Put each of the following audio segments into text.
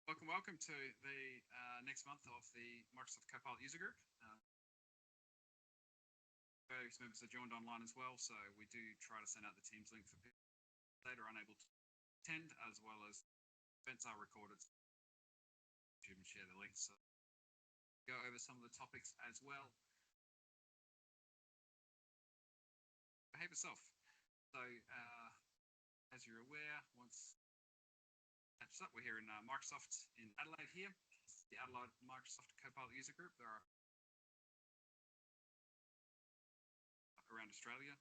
Welcome to the next month of the Microsoft Copilot user group. Various members are joined online as well, so we do try to send out the Teams link for people that are unable to attend, as well as events are recorded. So you can share the links. So go over some of the topics as well. Behave yourself. So as you're aware, once catches up, we're here in Microsoft in Adelaide here. It's the Adelaide Microsoft Copilot user group. There are around Australia.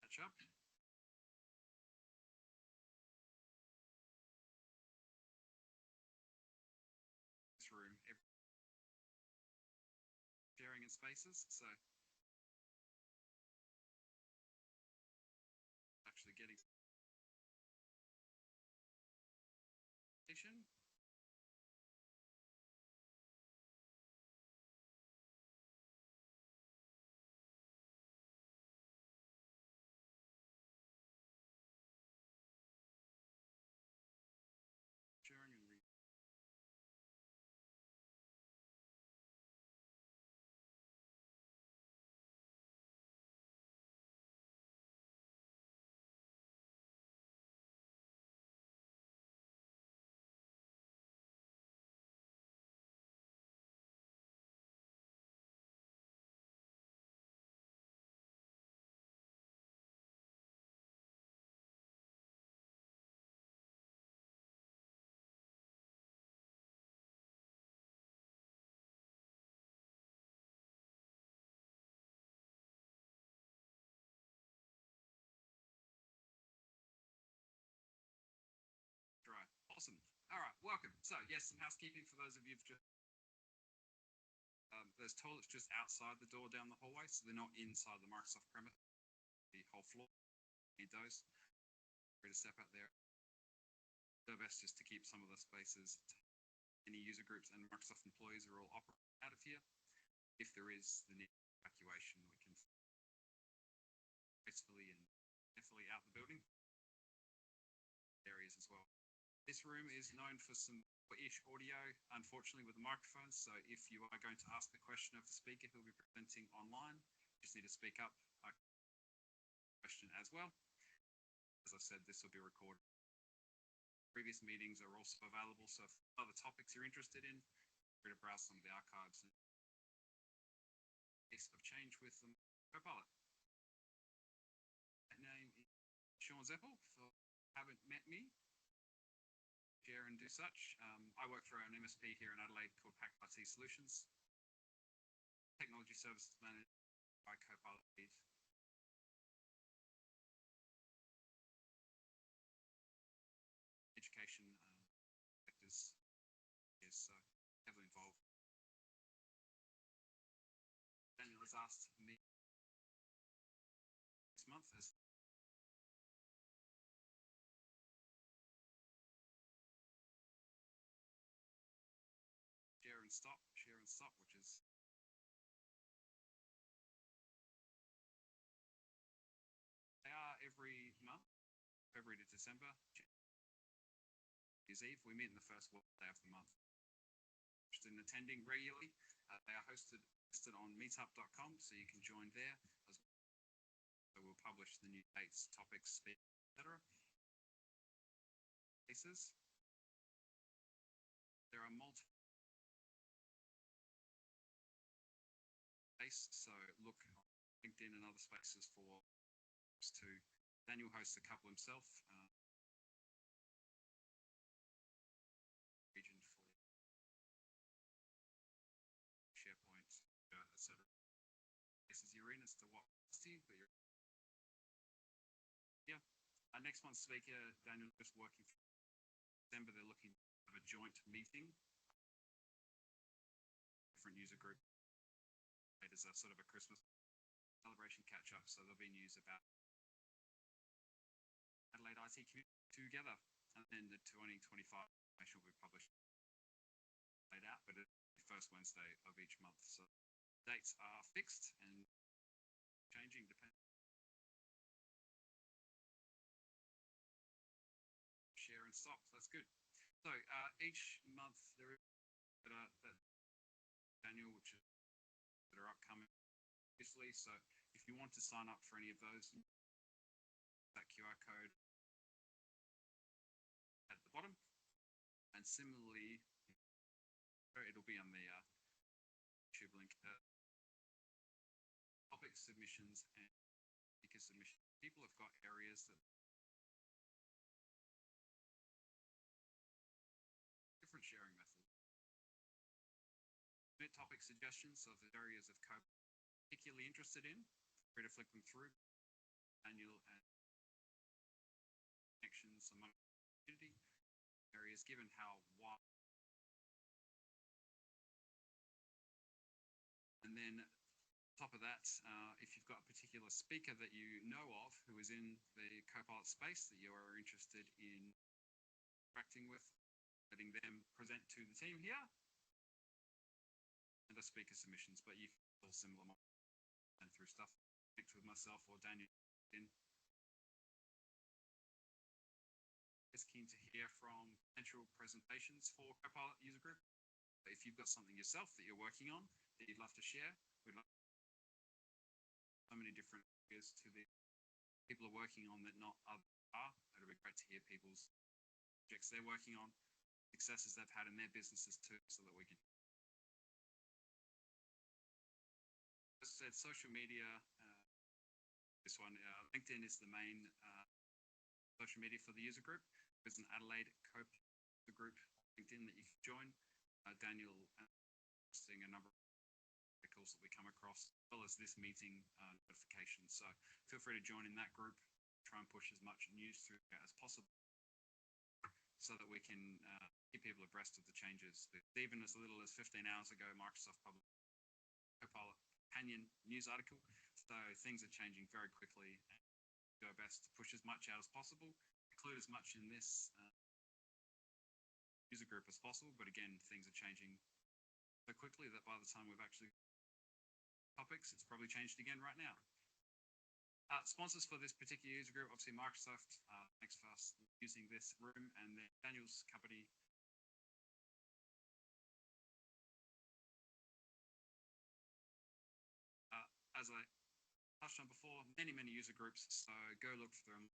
Catch up. This room, sharing in spaces. So actually getting station. Sharing and right. Awesome. All right, welcome. So yes, some housekeeping for those of you who've just there's toilets just outside the door down the hallway, so they're not inside the Microsoft premise. The whole floor, need those. Free to step out there. Do best just to keep some of the spaces. Any user groups and Microsoft employees are all operating out of here. If there is the need for evacuation, we can gracefully and carefully out the building. Areas as well. This room is known for some ish audio, unfortunately, with the microphones. So if you are going to ask the question of the speaker who will be presenting online, you just need to speak up question as well. As I said, this will be recorded. Previous meetings are also available, so if other topics you're interested in, feel free to browse some of the archives. Case of change with the Copilot. My name is Shawn Zeppel. For haven't met me, share and do such. I work for an MSP here in Adelaide called Pack IT Solutions. Technology Services Manager by Copilot lead. Education sectors is so heavily involved. Daniel has asked me this month as share and stop, which is they are every month, February to December. New Year's Eve, we meet in the first day of the month. Interested in attending regularly, they are hosted on meetup.com, so you can join there as well. So we'll publish the new dates, topics, etc. Places. There are multiple spaces, so look on LinkedIn and other spaces for to. Daniel hosts a couple himself. Region for SharePoint, etc. This is your in as to what but you're yeah. Our next month's speaker, Daniel, is working for December. They're looking to have a joint meeting, different user group. It is a sort of a Christmas celebration catch up, so there'll be news about Adelaide IT community together, and then the 2025 information will be published laid out, but it's the first Wednesday of each month. So dates are fixed and changing depending. stop. That's good. So each month there is that annual, which is that are upcoming, obviously. So if you want to sign up for any of those, that QR code at the bottom, and similarly, it'll be on the YouTube link. Topic submissions and speaker submissions. People have got areas that different sharing methods. Submit topic suggestions of the areas of code particularly interested in. Free to flick them through. Annual and connections among the community areas, given how wide. And then top of that, if you've got a particular speaker that you know of who is in the Copilot space that you are interested in interacting with, letting them present to the team here, and the speaker submissions, but you can still similar and through stuff, connect with myself or Daniel in. Is keen to hear from potential presentations for Copilot user group. If you've got something yourself that you're working on that you'd love to share, we'd love so many different areas to the people are working on that not others are. It'll be great to hear people's projects they're working on, successes they've had in their businesses too, so that we can. As I said, social media. This one, LinkedIn is the main social media for the user group. There's an Adelaide Copilot group LinkedIn that you can join. Daniel posting a number of articles that we come across, as well as this meeting notification. So feel free to join in that group. Try and push as much news through as possible, so that we can keep people abreast of the changes. Even as little as 15 hours ago, Microsoft published a Copilot companion news article. So things are changing very quickly, and do our best to push as much out as possible, include as much in this user group as possible. But again, things are changing so quickly that by the time we've actually topics, it's probably changed again right now. Sponsors for this particular user group, obviously Microsoft. Thanks for us using this room, and then Daniel's company. As I touched on before, many user groups, so go look for them.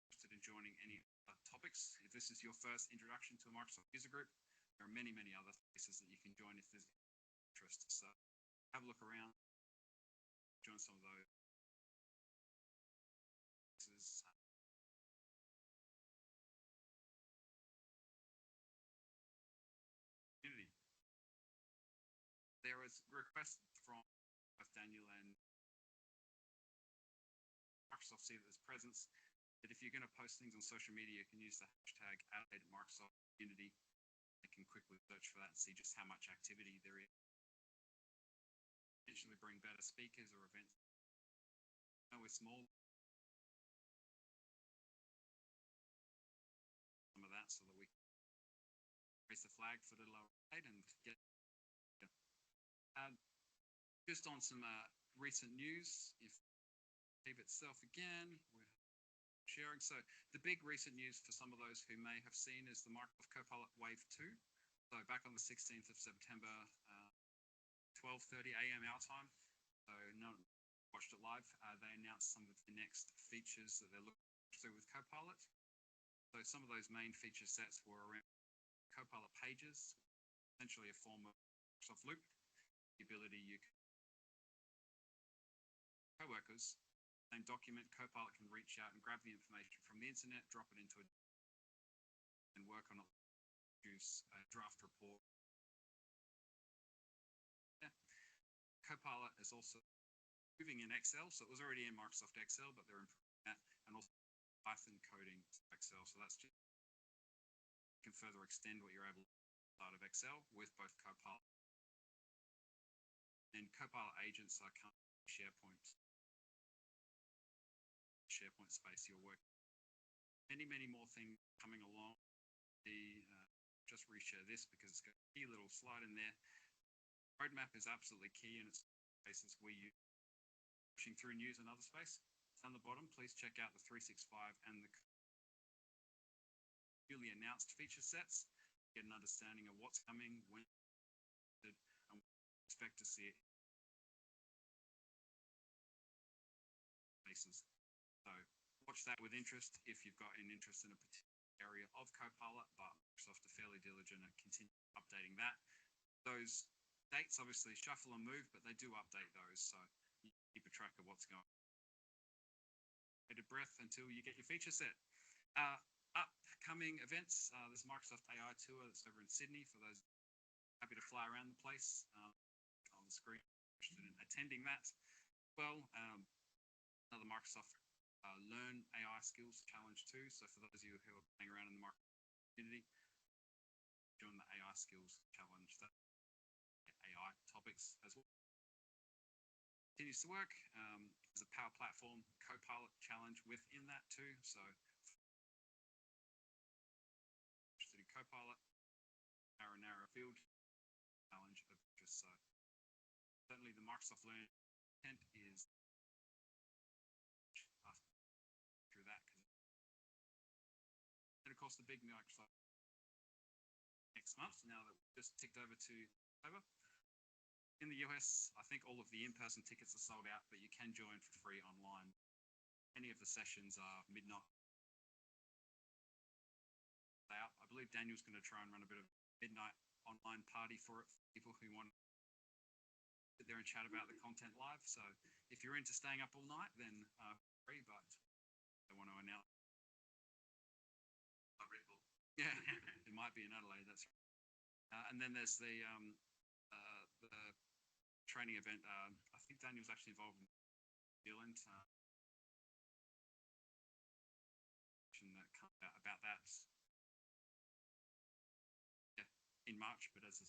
Interested in joining any topics. If this is your first introduction to a Microsoft user group, there are many other places that you can join if there's interest. So have a look around, join some of those. Community. There was requests from both Daniel and Microsoft see that there's presence, that if you're going to post things on social media, you can use the hashtag Adelaide Microsoft Community. You can quickly search for that and see just how much activity there is. Potentially bring better speakers or events. I know we're small. Some of that so that we can raise the flag for Little Adelaide and get. Just on some recent news, if leave itself again, we're sharing. So the big recent news for some of those who may have seen is the Microsoft Copilot Wave 2. So back on the 16th of September, 12:30 a.m. our time. So no watched it live. They announced some of the next features that they're looking to with Copilot. So some of those main feature sets were around Copilot pages, essentially a form of Microsoft Loop. The ability you can co-workers, same document, Copilot can reach out and grab the information from the internet, drop it into and work on it, produce a draft report. Yeah. Copilot is also moving in Excel, so it was already in Microsoft Excel, but they're improving that, and also Python coding Excel. So that's just you can further extend what you're able to do out of Excel with both Copilot and Copilot agents are coming SharePoint space you're working. Many more things coming along. Just reshare this because it's got a key little slide in there. Roadmap is absolutely key in its spaces we use pushing through news and other space. On the bottom, please check out the 365 and the newly announced feature sets, get an understanding of what's coming, when, and expect to see it. So watch that with interest if you've got an interest in a particular area of Copilot, but Microsoft are fairly diligent and continue updating that. Those dates obviously shuffle and move, but they do update those, so you keep a track of what's going on. Take a breath until you get your feature set. Upcoming events, there's Microsoft AI Tour that's over in Sydney for those happy to fly around the place. On the screen, interested in attending that. Well, another Microsoft Learn AI Skills Challenge too. So for those of you who are playing around in the Microsoft community, join the AI Skills Challenge. That AI topics as well. Continues to work. There's a Power Platform Copilot Challenge within that too. So interested in Copilot, narrow field challenge of interest. So certainly the Microsoft Learn content is through that. And of course the big Microsoft next month, now that we've just ticked over to October. In the US, I think all of the in-person tickets are sold out, but you can join for free online. Any of the sessions are midnight. I believe Daniel's going to try and run a bit of midnight online party for it, for people who want to sit there and chat about the content live. So if you're into staying up all night, then free, but I want to announce. Yeah, it might be in Adelaide, that's right. And then there's the training event. I think Daniel's actually involved in New Zealand. About that in March, but as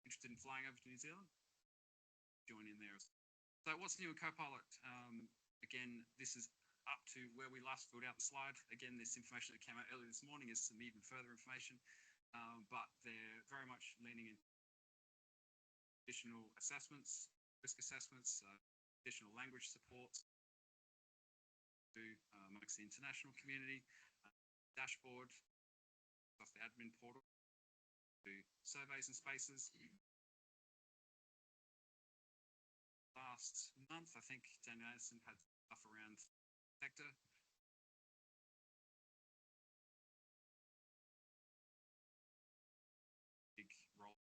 interested in flying over to New Zealand, join in there. So what's new in Copilot? Again, this is up to where we last filled out the slide. Again, this information that came out earlier this morning is some even further information, but they're very much leaning in additional assessments, risk assessments, additional language support amongst the international community, dashboard, plus the admin portal, do surveys and spaces. Last month, I think Daniel Anderson had stuff around sector. Big role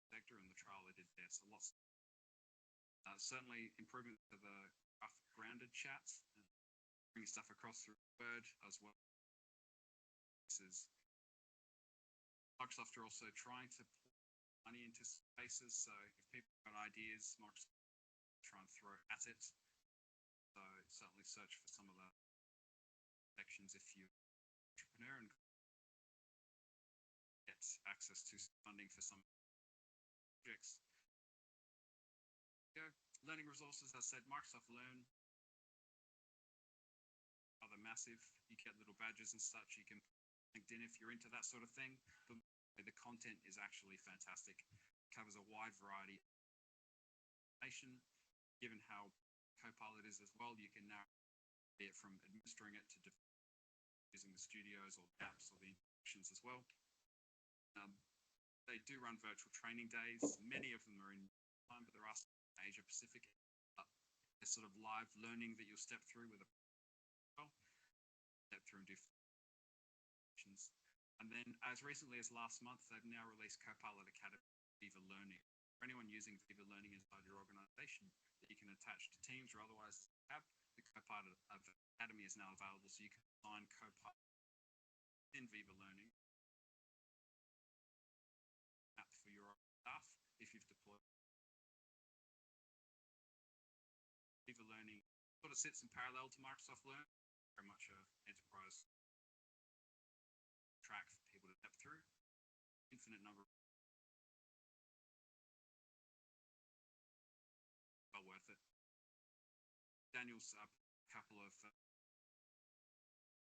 sector and the trial they did there, so lots. Certainly improvement to the rough grounded chats, bringing stuff across through Word as well. Microsoft are also trying to put money into spaces, so if people have got ideas, Microsoft try and throw at it. So certainly search for some of the sections if you're an entrepreneur and get access to funding for some projects. Learning resources, as I said, Microsoft Learn. Other massive, you get little badges and such. You can LinkedIn if you're into that sort of thing, but the content is actually fantastic. It covers a wide variety of information. Given how Copilot is as well, you can now be it from administering it to using the studios or the apps or the integrations as well. They do run virtual training days. Many of them are in time, but there are some in Asia Pacific. There's sort of live learning that you'll step through with a step through and do. And then as recently as last month, they've now released Copilot Academy Viva Learning. For anyone using Viva Learning inside your organization that you can attach to Teams or otherwise have, the Copilot Academy is now available, so you can assign Copilot in Viva Learning app for your staff if you've deployed. Viva Learning sort of sits in parallel to Microsoft Learn, very much an enterprise track for people to step through. Infinite number of well worth it. Daniel's a couple of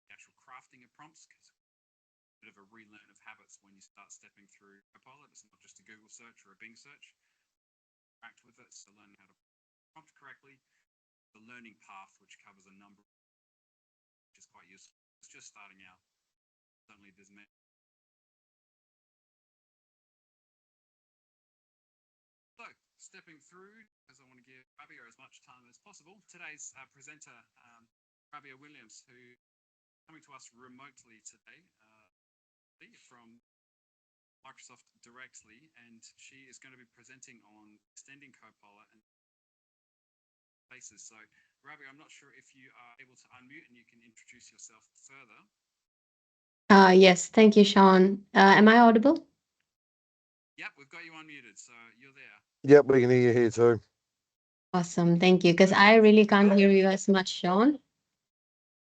actual crafting of prompts, because a bit of a relearn of habits when you start stepping through Copilot. It's not just a Google search or a Bing search. Interact with it, so learning how to prompt correctly. The learning path, which covers a number, which is quite useful. just starting out. Certainly there's many. So, stepping through, because I want to give Rabia as much time as possible, today's presenter, Rabia Williams, who is coming to us remotely today from Microsoft directly, and she is going to be presenting on extending Copilot and basis. So, Rabia, I'm not sure if you are able to unmute and you can introduce yourself further. Yes, thank you, Shawn. Am I audible? Yep, we've got you unmuted, so you're there. Yep, we can hear you here too. Awesome, thank you. Because I really can't hear you as much, Shawn.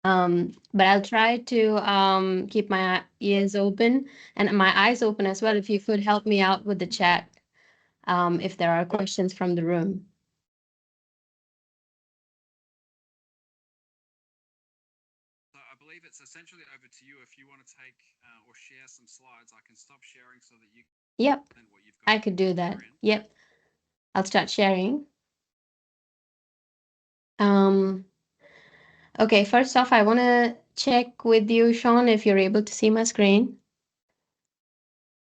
But I'll try to keep my ears open and my eyes open as well. If you could help me out with the chat, if there are questions from the room. So I believe it's essentially over to you. If you want to take or share some slides, I can stop sharing so that you Yep, can what you've got. I could do that. Yep, I'll start sharing. Okay, first off, I want to check with you, Shawn, if you're able to see my screen.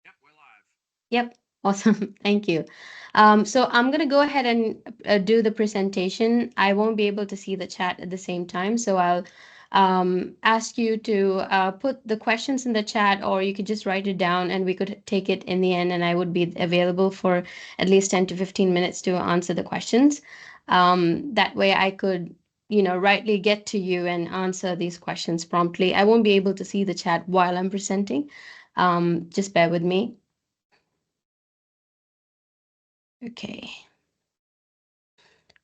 Yep, we're live. Yep, awesome. Thank you. So I'm going to go ahead and do the presentation. I won't be able to see the chat at the same time, so I'll ask you to put the questions in the chat, or you could just write it down and we could take it in the end, and I would be available for at least 10 to 15 minutes to answer the questions. That way I could, rightly get to you and answer these questions promptly. I won't be able to see the chat while I'm presenting. Just bear with me. Okay.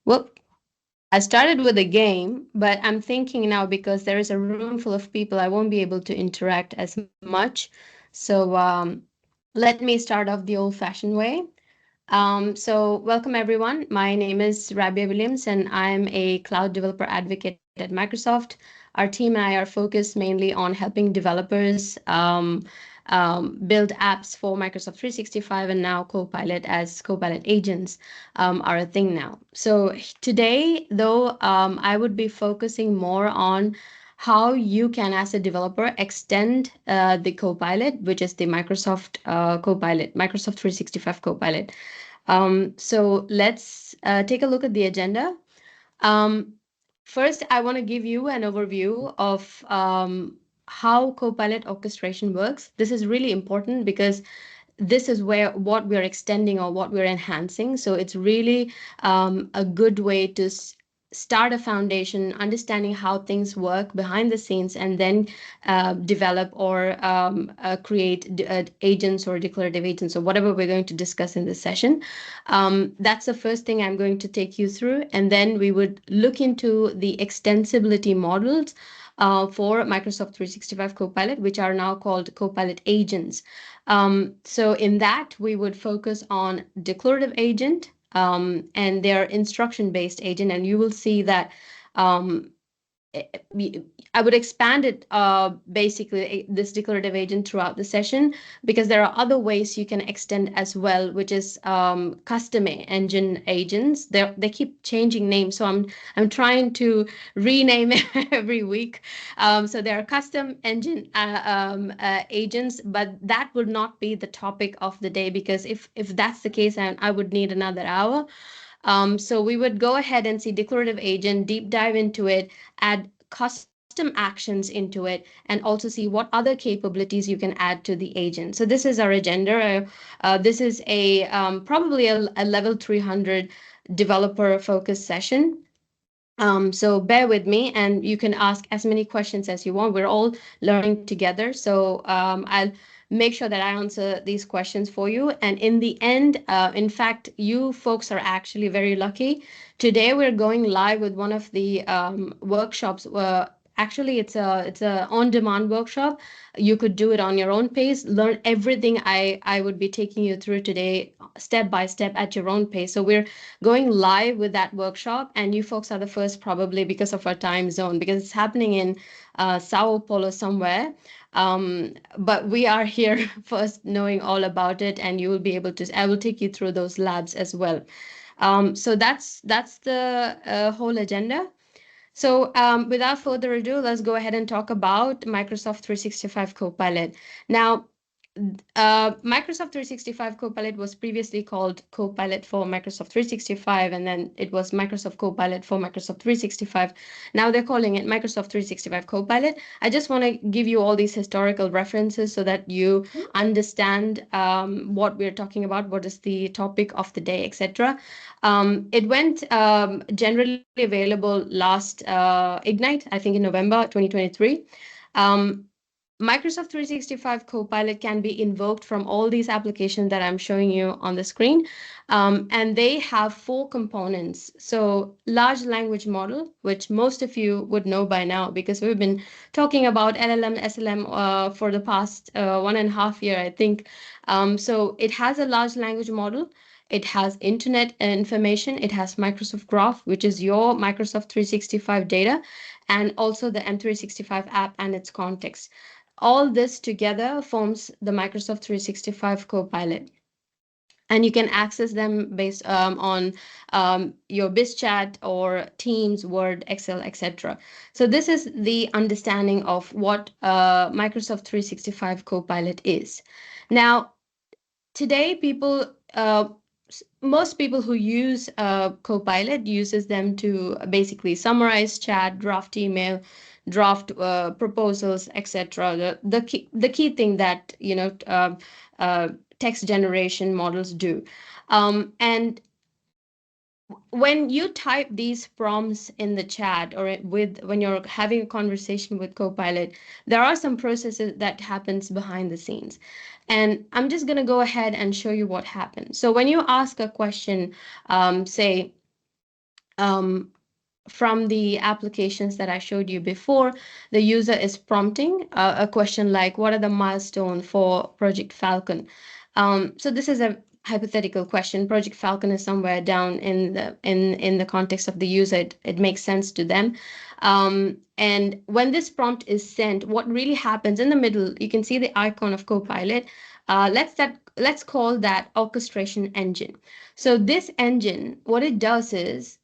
Well, I started with a game, but I'm thinking now because there is a room full of people, I won't be able to interact as much. So let me start off the old-fashioned way. So welcome everyone. My name is Rabia Williams, and I'm a cloud developer advocate at Microsoft. Our team and I are focused mainly on helping developers build apps for Microsoft 365, and now Copilot as Copilot agents are a thing now. So today, though, I would be focusing more on how you can, as a developer, extend the Copilot, which is the Microsoft Copilot, Microsoft 365 Copilot. So let's take a look at the agenda. Um, First, I want to give you an overview of how Copilot orchestration works. This is really important because this is where what we're extending or what we're enhancing. So it's really a good way to start a foundation, understanding how things work behind the scenes, and then develop or create agents or declarative agents or whatever we're going to discuss in this session. That's the first thing I'm going to take you through. And then we would look into the extensibility models for Microsoft 365 Copilot, which are now called Copilot agents. So in that, we would focus on declarative agent and their instruction-based agent, and you will see that I would expand it basically this declarative agent throughout the session, because there are other ways you can extend as well, which is custom engine agents. They keep changing names, so I'm trying to rename it every week. So there are custom engine agents, but that would not be the topic of the day, because if that's the case, I would need another hour. So we would go ahead and see declarative agent, deep dive into it, add custom actions into it, and also see what other capabilities you can add to the agent. So this is our agenda. This is a probably a level 300 developer focused session. So bear with me, and you can ask as many questions as you want. We're all learning together. So I'll make sure that I answer these questions for you. And in the end, in fact, you folks are actually very lucky. Today, we're going live with one of the workshops. Actually, it's a on-demand workshop. You could do it on your own pace, learn everything I would be taking you through today, step by step at your own pace. So we're going live with that workshop, and you folks are the first, probably because of our time zone, because it's happening in Sao Paulo somewhere. But we are here first, knowing all about it, and you will be able to, I will take you through those labs as well. So that's the whole agenda. So without further ado, let's go ahead and talk about Microsoft 365 Copilot. Now, Microsoft 365 Copilot was previously called Copilot for Microsoft 365, and then it was Microsoft Copilot for Microsoft 365. Now they're calling it Microsoft 365 Copilot. I just want to give you all these historical references so that you understand what we're talking about, what is the topic of the day, etc. It went generally available last Ignite, I think in November 2023. Um, Microsoft 365 Copilot can be invoked from all these applications that I'm showing you on the screen. And they have four components. So large language model, which most of you would know by now because we've been talking about LLM, SLM for the past 1.5 years, I think. So it has a large language model. It has internet information. It has Microsoft Graph, which is your Microsoft 365 data, and also the M365 app and its context. All this together forms the Microsoft 365 Copilot. And you can access them based on your BizChat or Teams, Word, Excel, etc. So this is the understanding of what Microsoft 365 Copilot is. Now, today most people who use Copilot uses them to basically summarize chat, draft email, draft proposals, etc. The key thing that uh, text generation models do. And when you type these prompts in the chat or when you're having a conversation with Copilot, there are some processes that happens behind the scenes. And I'm just going to go ahead and show you what happens. So when you ask a question, say, um, from the applications that I showed you before, the user is prompting a question like, what are the milestones for Project Falcon? So this is a hypothetical question. Project Falcon is somewhere down in the context of the user. It makes sense to them. And when this prompt is sent, what really happens in the middle, you can see the icon of Copilot. Let's call that orchestration engine. So this engine, what it does is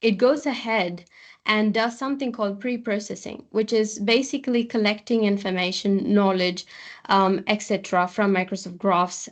it goes ahead and does something called pre-processing, which is basically collecting information, knowledge, etc., from Microsoft Graph's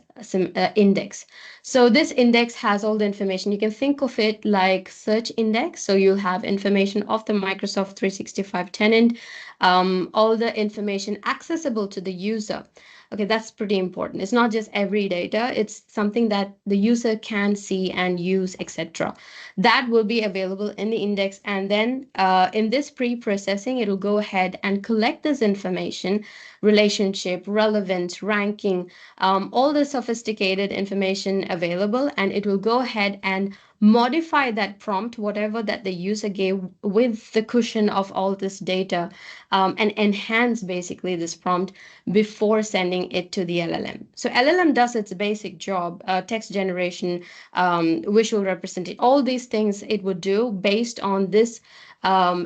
index. So this index has all the information. You can think of it like search index. So you'll have information of the Microsoft 365 tenant, all the information accessible to the user. Okay, that's pretty important. It's not just every data, it's something that the user can see and use, etc. That will be available in the index. And then in this pre-processing, it'll go ahead and collect this information, relationship, relevance, ranking, all the sophisticated information available, and it will go ahead and modify that prompt, whatever that the user gave, with the cushion of all this data, and enhance basically this prompt before sending it to the LLM. So LLM does its basic job, text generation, visual representation, all these things it would do based on this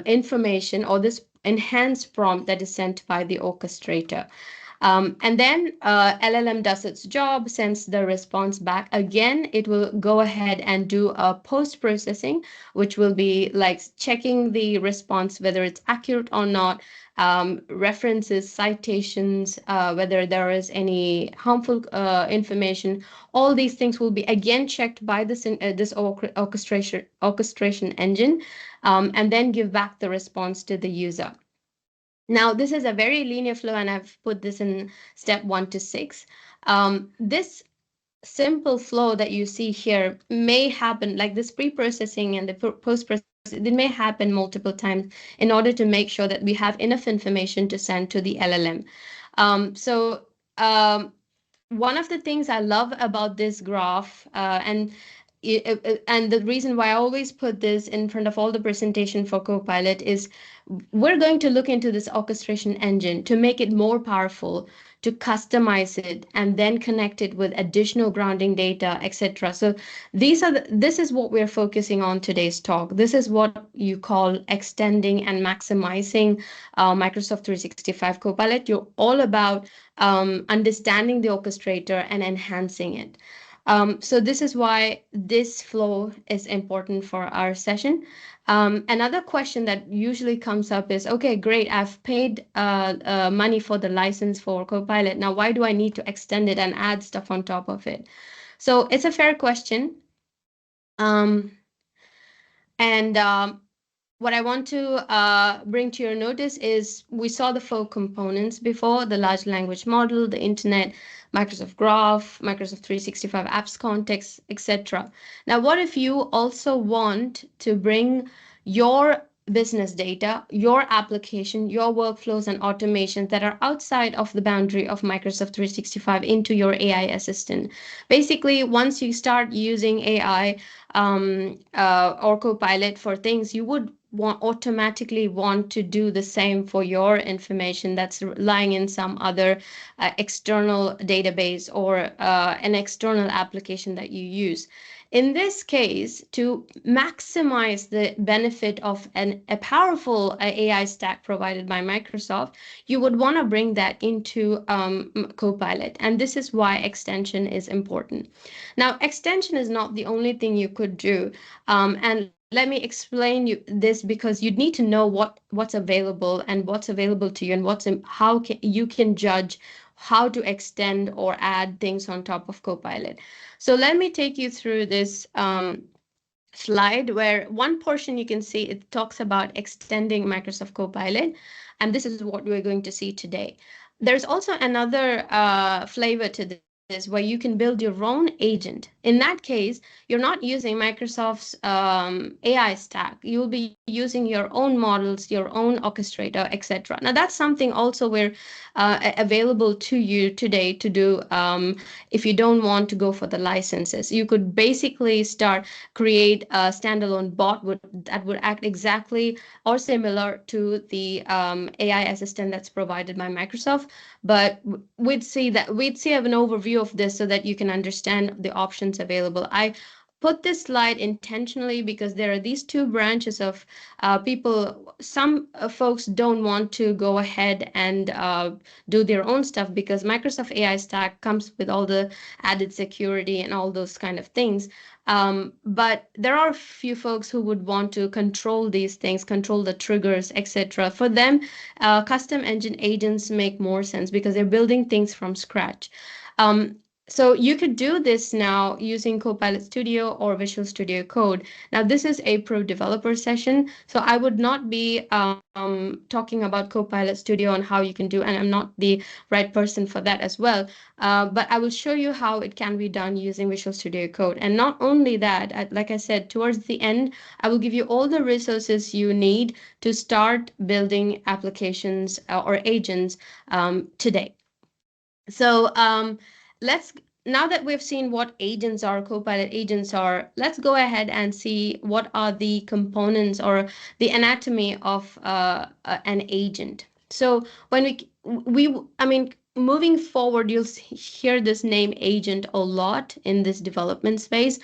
information or this enhanced prompt that is sent by the orchestrator. And then LLM does its job, sends the response back. Again, it will go ahead and do a post-processing, which will be like checking the response, whether it's accurate or not, references, citations, whether there is any harmful information. All these things will be again checked by this orchestration engine, and then give back the response to the user. Now, this is a very linear flow, and I've put this in step 1 to 6. This simple flow that you see here may happen, like this pre-processing and the post-processing, it may happen multiple times in order to make sure that we have enough information to send to the LLM. One of the things I love about this graph, and the reason why I always put this in front of all the presentation for Copilot is we're going to look into this orchestration engine to make it more powerful, to customize it, and then connect it with additional grounding data, etc. So this is what we're focusing on today's talk. This is what you call extending and maximizing Microsoft 365 Copilot. You're all about understanding the orchestrator and enhancing it. So this is why this flow is important for our session. Another question that usually comes up is, okay, great, I've paid money for the license for Copilot. Now, why do I need to extend it and add stuff on top of it? So it's a fair question. And what I want to bring to your notice is we saw the four components before: the large language model, the internet, Microsoft Graph, Microsoft 365 apps context, etc. Now, what if you also want to bring your business data, your application, your workflows and automations that are outside of the boundary of Microsoft 365 into your AI assistant? Basically, once you start using AI or Copilot for things, you would automatically want to do the same for your information that's lying in some other external database or an external application that you use. In this case, to maximize the benefit of a powerful AI stack provided by Microsoft, you would want to bring that into Copilot. And this is why extension is important. Now, extension is not the only thing you could do. And let me explain you this, because you'd need to know what's available and what's available to you, and you can judge how to extend or add things on top of Copilot. So let me take you through this slide where one portion you can see it talks about extending Microsoft Copilot, and this is what we're going to see today. There's also another flavor to this where you can build your own agent. In that case, you're not using Microsoft's AI stack. You'll be using your own models, your own orchestrator, etc. Now, that's something also we're available to you today to do if you don't want to go for the licenses. You could basically create a standalone bot that would act exactly or similar to the AI assistant that's provided by Microsoft. But we'd see an overview of this so that you can understand the options available. I put this slide intentionally because there are these two branches of people. Some folks don't want to go ahead and do their own stuff because Microsoft AI Stack comes with all the added security and all those kind of things. But there are a few folks who would want to control these things, control the triggers, etc. For them, custom engine agents make more sense because they're building things from scratch. So you could do this now using Copilot Studio or Visual Studio Code. Now, this is a pro developer session, so I would not be talking about Copilot Studio and how you can do, and I'm not the right person for that as well. But I will show you how it can be done using Visual Studio Code. And not only that, like I said, towards the end, I will give you all the resources you need to start building applications or agents today. So let's now that we've seen what agents are, Copilot agents are, let's go ahead and see what are the components or the anatomy of an agent. So when I mean, moving forward, you'll hear this name agent a lot in this development space.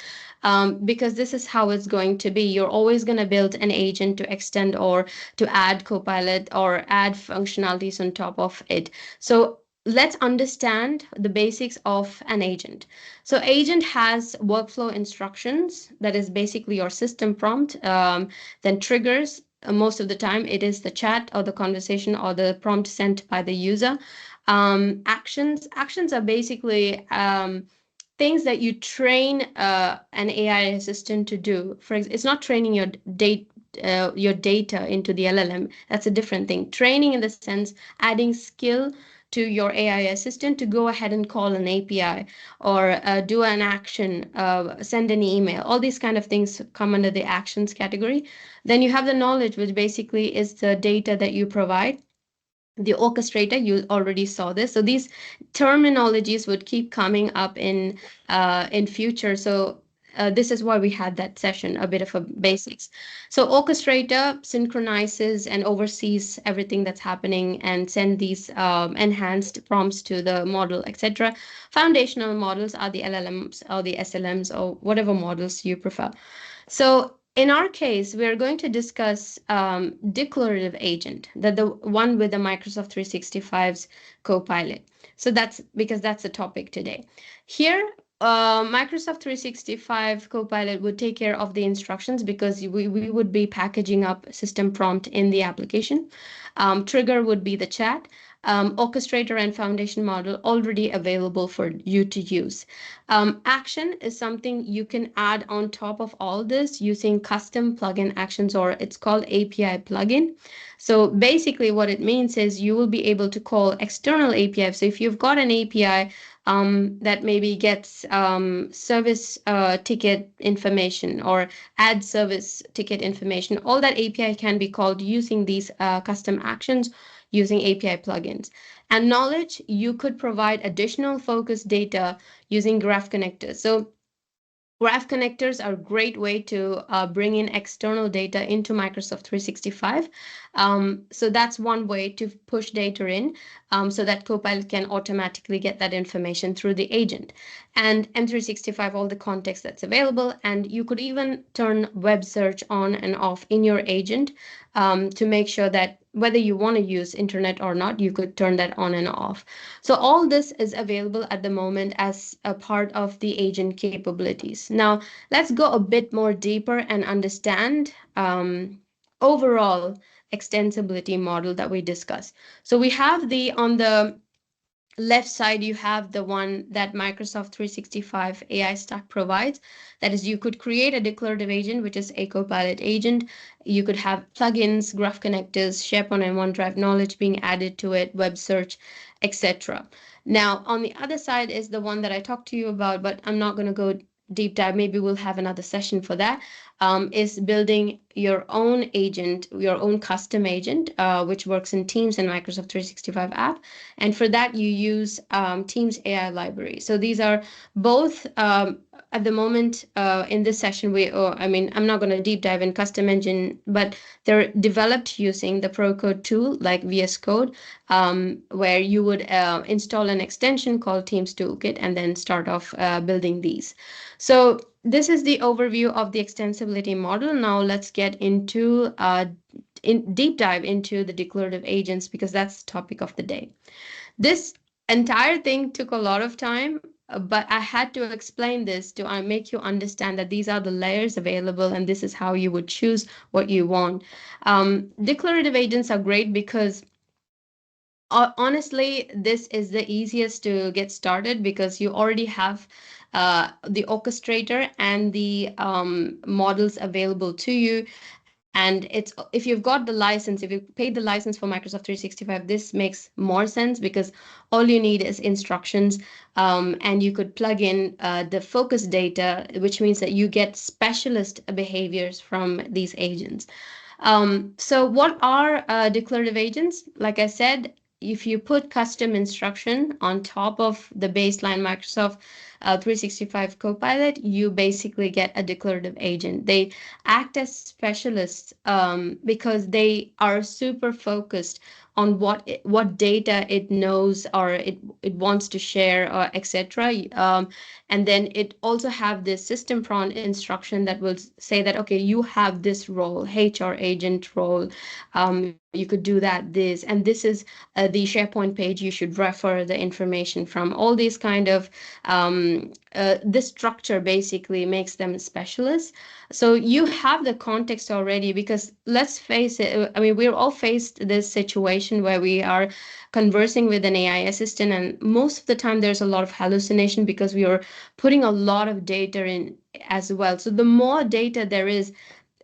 Because this is how it's going to be. You're always going to build an agent to extend or to add Copilot or add functionalities on top of it. So let's understand the basics of an agent. So agent has workflow instructions, that is basically your system prompt, then triggers. Most of the time it is the chat or the conversation or the prompt sent by the user. Actions are basically things that you train an AI assistant to do. For example, it's not training your data into the LLM. That's a different thing. Training in the sense adding skill to your AI assistant to go ahead and call an API or do an action, send an email. All these kind of things come under the actions category. Then you have the knowledge, which basically is the data that you provide. The orchestrator, you already saw this. So these terminologies would keep coming up in future. So this is why we had that session, a bit of a basics. So orchestrator synchronizes and oversees everything that's happening and send these enhanced prompts to the model, etc. Foundational models are the LLMs or the SLMs or whatever models you prefer. So in our case, we are going to discuss declarative agent, the one with the Microsoft 365's Copilot. So that's because that's the topic today. Here, Microsoft 365 Copilot would take care of the instructions because we would be packaging up system prompt in the application. Trigger would be the chat. Orchestrator and foundation model already available for you to use. Action is something you can add on top of all this using custom plugin actions, or it's called API plugin. So basically what it means is you will be able to call external API. So if you've got an API that maybe gets service ticket information or add service ticket information. All that API can be called using these custom actions using API plugins. And knowledge, you could provide additional focus data using graph connectors. So graph connectors are a great way to bring in external data into Microsoft 365. So that's one way to push data in so that Copilot can automatically get that information through the agent. And M365, all the context that's available. And you could even turn web search on and off in your agent to make sure that whether you want to use internet or not, you could turn that on and off. So all this is available at the moment as a part of the agent capabilities. Now, let's go a bit more deeper and understand overall extensibility model that we discussed. So we have on the left side, you have the one that Microsoft 365 AI Stack provides. That is, you could create a declarative agent, which is a Copilot agent. You could have plugins, graph connectors, SharePoint and OneDrive knowledge being added to it, web search, etc. Now, on the other side is the one that I talked to you about, but I'm not going to go deep dive. Maybe we'll have another session for that. Is building your own agent, your own custom agent, which works in Teams and Microsoft 365 app. And for that, you use Teams AI library. So these are both at the moment in this session, I'm not going to deep dive in custom engine, but they're developed using the Pro Code tool like VS Code, where you would install an extension called Teams Toolkit and then start off building these. So this is the overview of the extensibility model. Now let's get into deep dive into the declarative agents because that's the topic of the day. This entire thing took a lot of time, but I had to explain this to make you understand that these are the layers available and this is how you would choose what you want. Declarative agents are great because honestly, this is the easiest to get started because you already have the orchestrator and the models available to you. And if you've got the license, if you paid the license for Microsoft 365, this makes more sense because all you need is instructions, and you could plug in the focus data, which means that you get specialist behaviors from these agents. So what are declarative agents? Like I said, if you put custom instruction on top of the baseline Microsoft 365 Copilot, you basically get a declarative agent. They act as specialists because they are super focused on what data it knows or it wants to share, or etc. And then it also have this system prompt instruction that will say that, okay, you have this role, HR agent role. You could do that, and this is the SharePoint page you should refer the information from. All these kind of this structure basically makes them specialists. So you have the context already, because let's face it, I mean, we're all faced this situation where we are conversing with an AI assistant, and most of the time there's a lot of hallucination because we are putting a lot of data in as well. So the more data there is,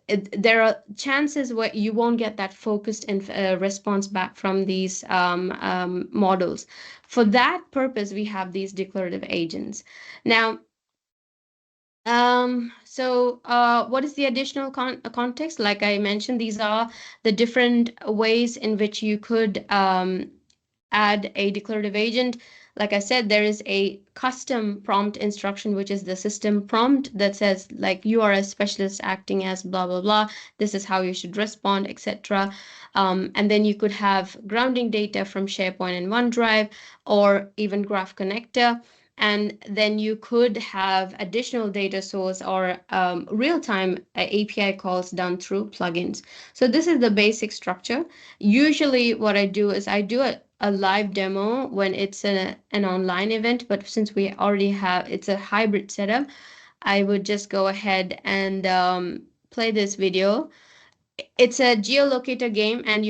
there are chances where you won't get that focused response back from these models. For that purpose, we have these declarative agents. Now, what is the additional context? Like I mentioned, these are the different ways in which you could add a declarative agent. Like I said, there is a custom prompt instruction, which is the system prompt that says, like, you are a specialist acting as blah, blah, blah. This is how you should respond, etc. And then you could have grounding data from SharePoint and OneDrive, or even Graph Connector. and then you could have additional data source or real-time API calls done through plugins. So this is the basic structure. Usually what I do is I do a live demo when it's an online event, but since we already have, it's a hybrid setup, I would just go ahead and play this video. It's a geolocator game, and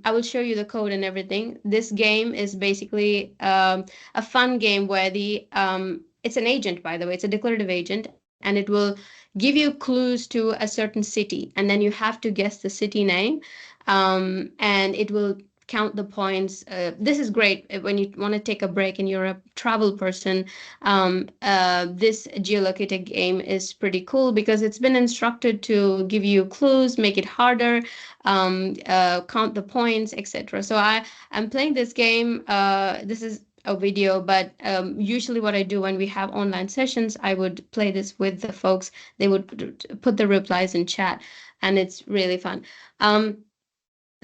I will show you the code and everything. This game is basically a fun game where it's an agent, by the way. It's a declarative agent, and it will give you clues to a certain city, and then you have to guess the city name, and it will count the points. This is great when you want to take a break and you're a travel person. This geolocator game is pretty cool because it's been instructed to give you clues, make it harder, count the points, etc. So I'm playing this game. This is a video, but usually what I do when we have online sessions, I would play this with the folks. They would put the replies in chat, and it's really fun.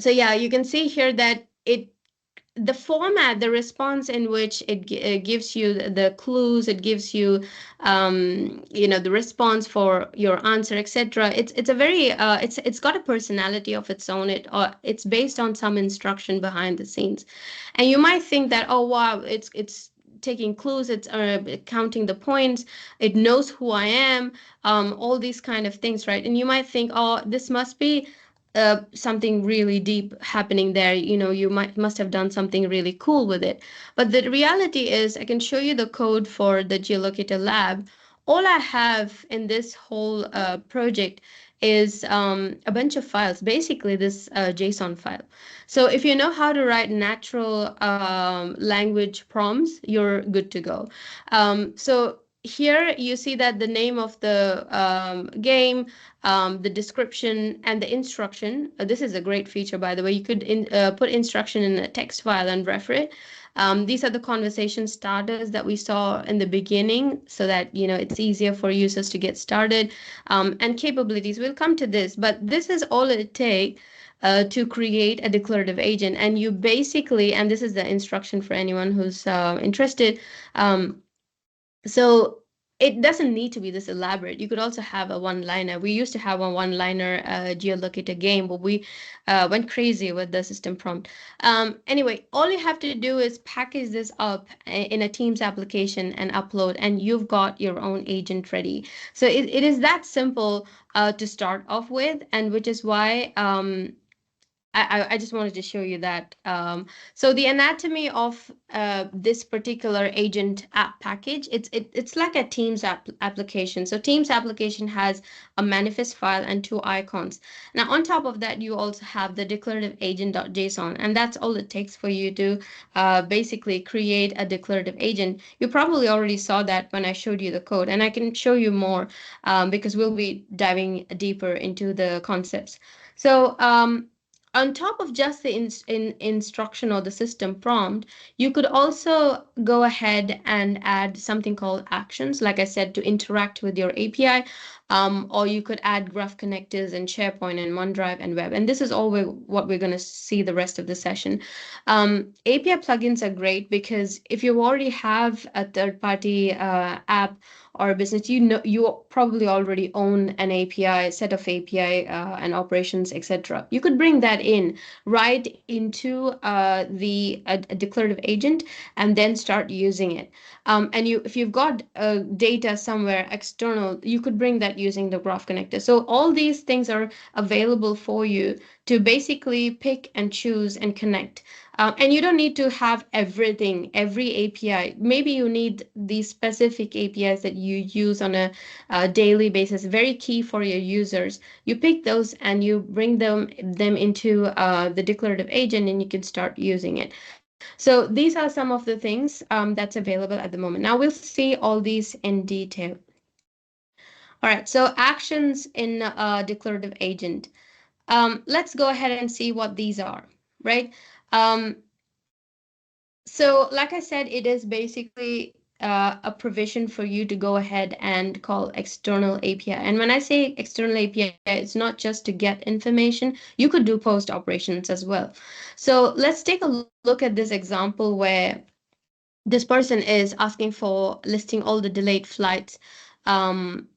So yeah, you can see here that the format, the response in which it gives you the clues, it gives you, the response for your answer, etc. It's a very it's got a personality of its own. It's based on some instruction behind the scenes, and you might think that, oh wow, it's taking clues, it's counting the points, it knows who I am, all these kind of things, right? And you might think, oh, this must be something really deep happening there. You must have done something really cool with it. But the reality is, I can show you the code for the geolocator lab. All I have in this whole project is a bunch of files, basically this JSON file. So if you know how to write natural language prompts, you're good to go. So here you see that the name of the game, the description, and the instruction. This is a great feature, by the way. You could put instruction in a text file and refer it. These are the conversation starters that we saw in the beginning, so that it's easier for users to get started. And capabilities, we'll come to this, but this is all it takes to create a declarative agent. And you basically, and this is the instruction for anyone who's interested. So it doesn't need to be this elaborate. You could also have a one-liner. We used to have a one-liner geolocator game, but we went crazy with the system prompt. Anyway, all you have to do is package this up in a Teams application and upload, and you've got your own agent ready. So it is that simple to start off with, and which is why I just wanted to show you that. So the anatomy of this particular agent app package, it's like a Teams application. So Teams application has a manifest file and two icons. Now on top of that, you also have the declarative agent.json, and that's all it takes for you to basically create a declarative agent. You probably already saw that when I showed you the code, and I can show you more because we'll be diving deeper into the concepts. So on top of just the instruction or the system prompt, you could also go ahead and add something called actions, like I said, to interact with your API, or you could add graph connectors in SharePoint and OneDrive and web. And this is all what we're going to see the rest of the session. API plugins are great because if you already have a third-party app or a business, you probably already own an API, set of API and operations, etc. You could bring that in right into the declarative agent and then start using it. And if you've got data somewhere external, you could bring that using the graph connector. So all these things are available for you to basically pick and choose and connect. And you don't need to have everything, every API. Maybe you need these specific APIs that you use on a daily basis, very key for your users. You pick those and you bring them into the declarative agent, and you can start using it. So these are some of the things that's available at the moment. Now we'll see all these in detail. All right, so actions in declarative agent. Let's go ahead and see what these are, right? So like I said, it is basically a provision for you to go ahead and call external API. And when I say external API, it's not just to get information. You could do post operations as well. So let's take a look at this example where this person is asking for listing all the delayed flights. Um,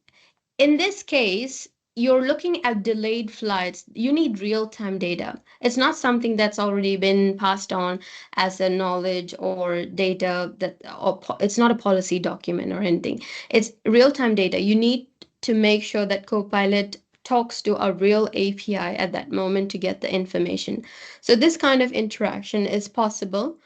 in this case, you're looking at delayed flights. You need real-time data. It's not something that's already been passed on as a knowledge or data that, or it's not a policy document or anything. It's real-time data. You need to make sure that Copilot talks to a real API at that moment to get the information. So this kind of interaction is possible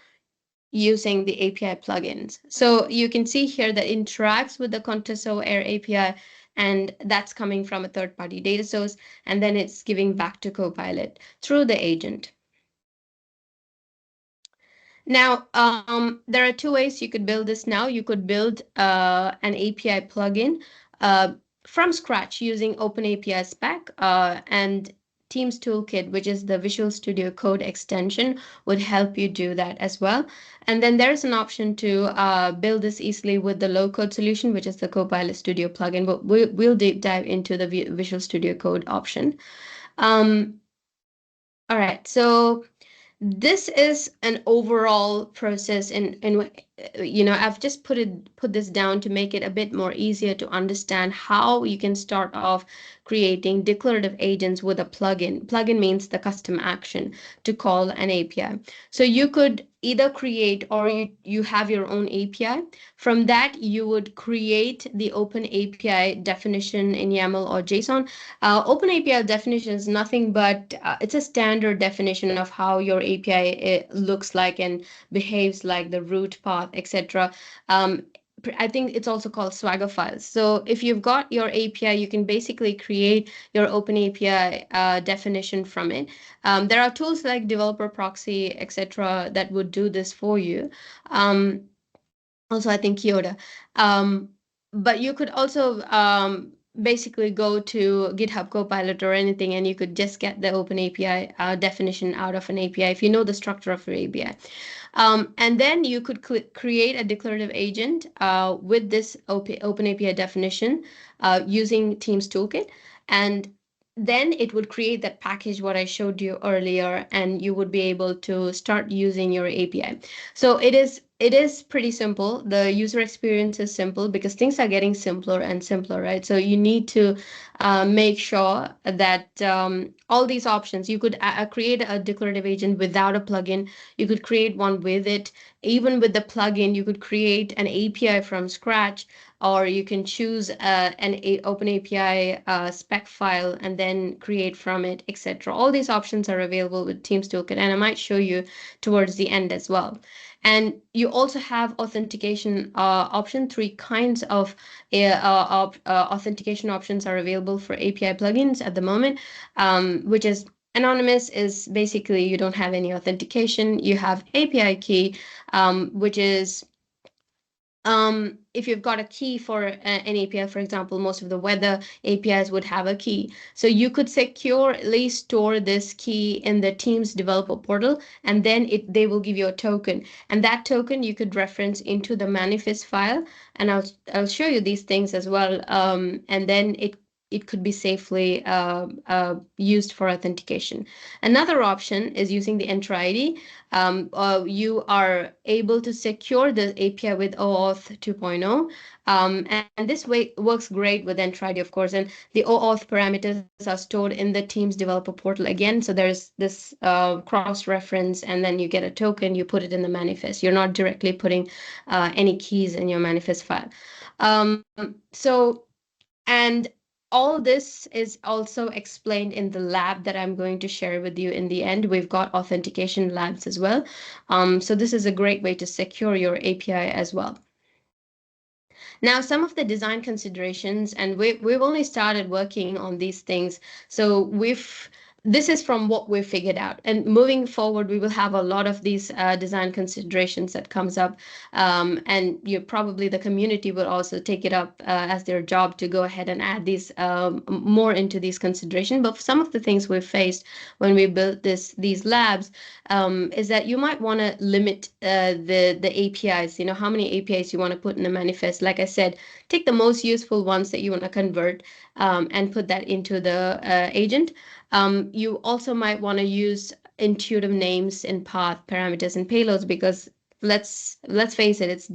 using the API plugins. So you can see here that interacts with the Conteso Air API, and that's coming from a third-party data source, and then it's giving back to Copilot through the agent. Now, there are two ways you could build this now. You could build an API plugin uh, from scratch using OpenAPI spec and Teams Toolkit, which is the Visual Studio Code extension, would help you do that as well. And then there's an option to build this easily with the low-code solution, which is the Copilot Studio plugin. But we'll deep dive into the Visual Studio Code option. All right, so this is an overall process, and I've just put this down to make it a bit more easier to understand how you can start off creating declarative agents with a plugin. Plugin means the custom action to call an API. So you could either create, or you have your own API. From that, you would create the open API definition in YAML or JSON. Open API definition is nothing but it's a standard definition of how your API looks like and behaves, like the root path, etc. I think it's also called Swagger files. So if you've got your API, you can basically create your open API definition from it. There are tools like Developer Proxy, etc., that would do this for you. Also, I think Kyoto. But you could also basically go to GitHub Copilot or anything, and you could just get the open API definition out of an API if you know the structure of your API. And then you could create a declarative agent with this open API definition using Teams Toolkit. And then it would create that package what I showed you earlier, and you would be able to start using your API. So it is pretty simple. The user experience is simple because things are getting simpler and simpler, right? So you need to make sure that all these options, you could create a declarative agent without a plugin. You could create one with it. Even with the plugin, you could create an API from scratch, or you can choose an open API spec file and then create from it, etc. All these options are available with Teams Toolkit, and I might show you towards the end as well. And you also have authentication option. Three kinds of authentication options are available for API plugins at the moment, which is anonymous is basically you don't have any authentication. You have API key, which is if you've got a key for an API, for example, most of the weather APIs would have a key. So you could securely store this key in the Teams developer portal, and then they will give you a token. And that token you could reference into the manifest file. And I'll show you these things as well. And then it could be safely used for authentication. Another option is using the Entra ID. You are able to secure the API with OAuth 2.0. And this way works great with Entra ID, of course. And the OAuth parameters are stored in the Teams developer portal again. So there's this cross-reference, and then you get a token, you put it in the manifest. You're not directly putting any keys in your manifest file. And all this is also explained in the lab that I'm going to share with you in the end. We've got authentication labs as well. So this is a great way to secure your API as well. Now, some of the design considerations, and we've only started working on these things. So this is from what we've figured out. And moving forward, we will have a lot of these design considerations that comes up. And probably the community will also take it up as their job to go ahead and add these more into these considerations. But some of the things we've faced when we built these labs is that you might want to limit the APIs, how many APIs you want to put in the manifest. Like I said, take the most useful ones that you want to convert and put that into the agent. You also might want to use intuitive names in path, parameters, and payloads, because let's face it,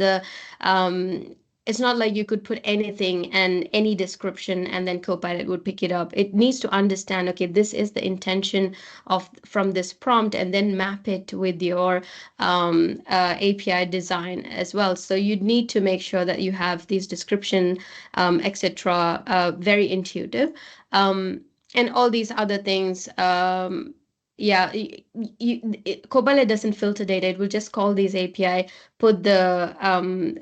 it's not like you could put anything and any description and then Copilot would pick it up. It needs to understand, okay, this is the intention of from this prompt, and then map it with your API design as well. So you need to make sure that you have these description, etc., very intuitive, and all these other things. Yeah, Copilot doesn't filter data. It will just call these API, put the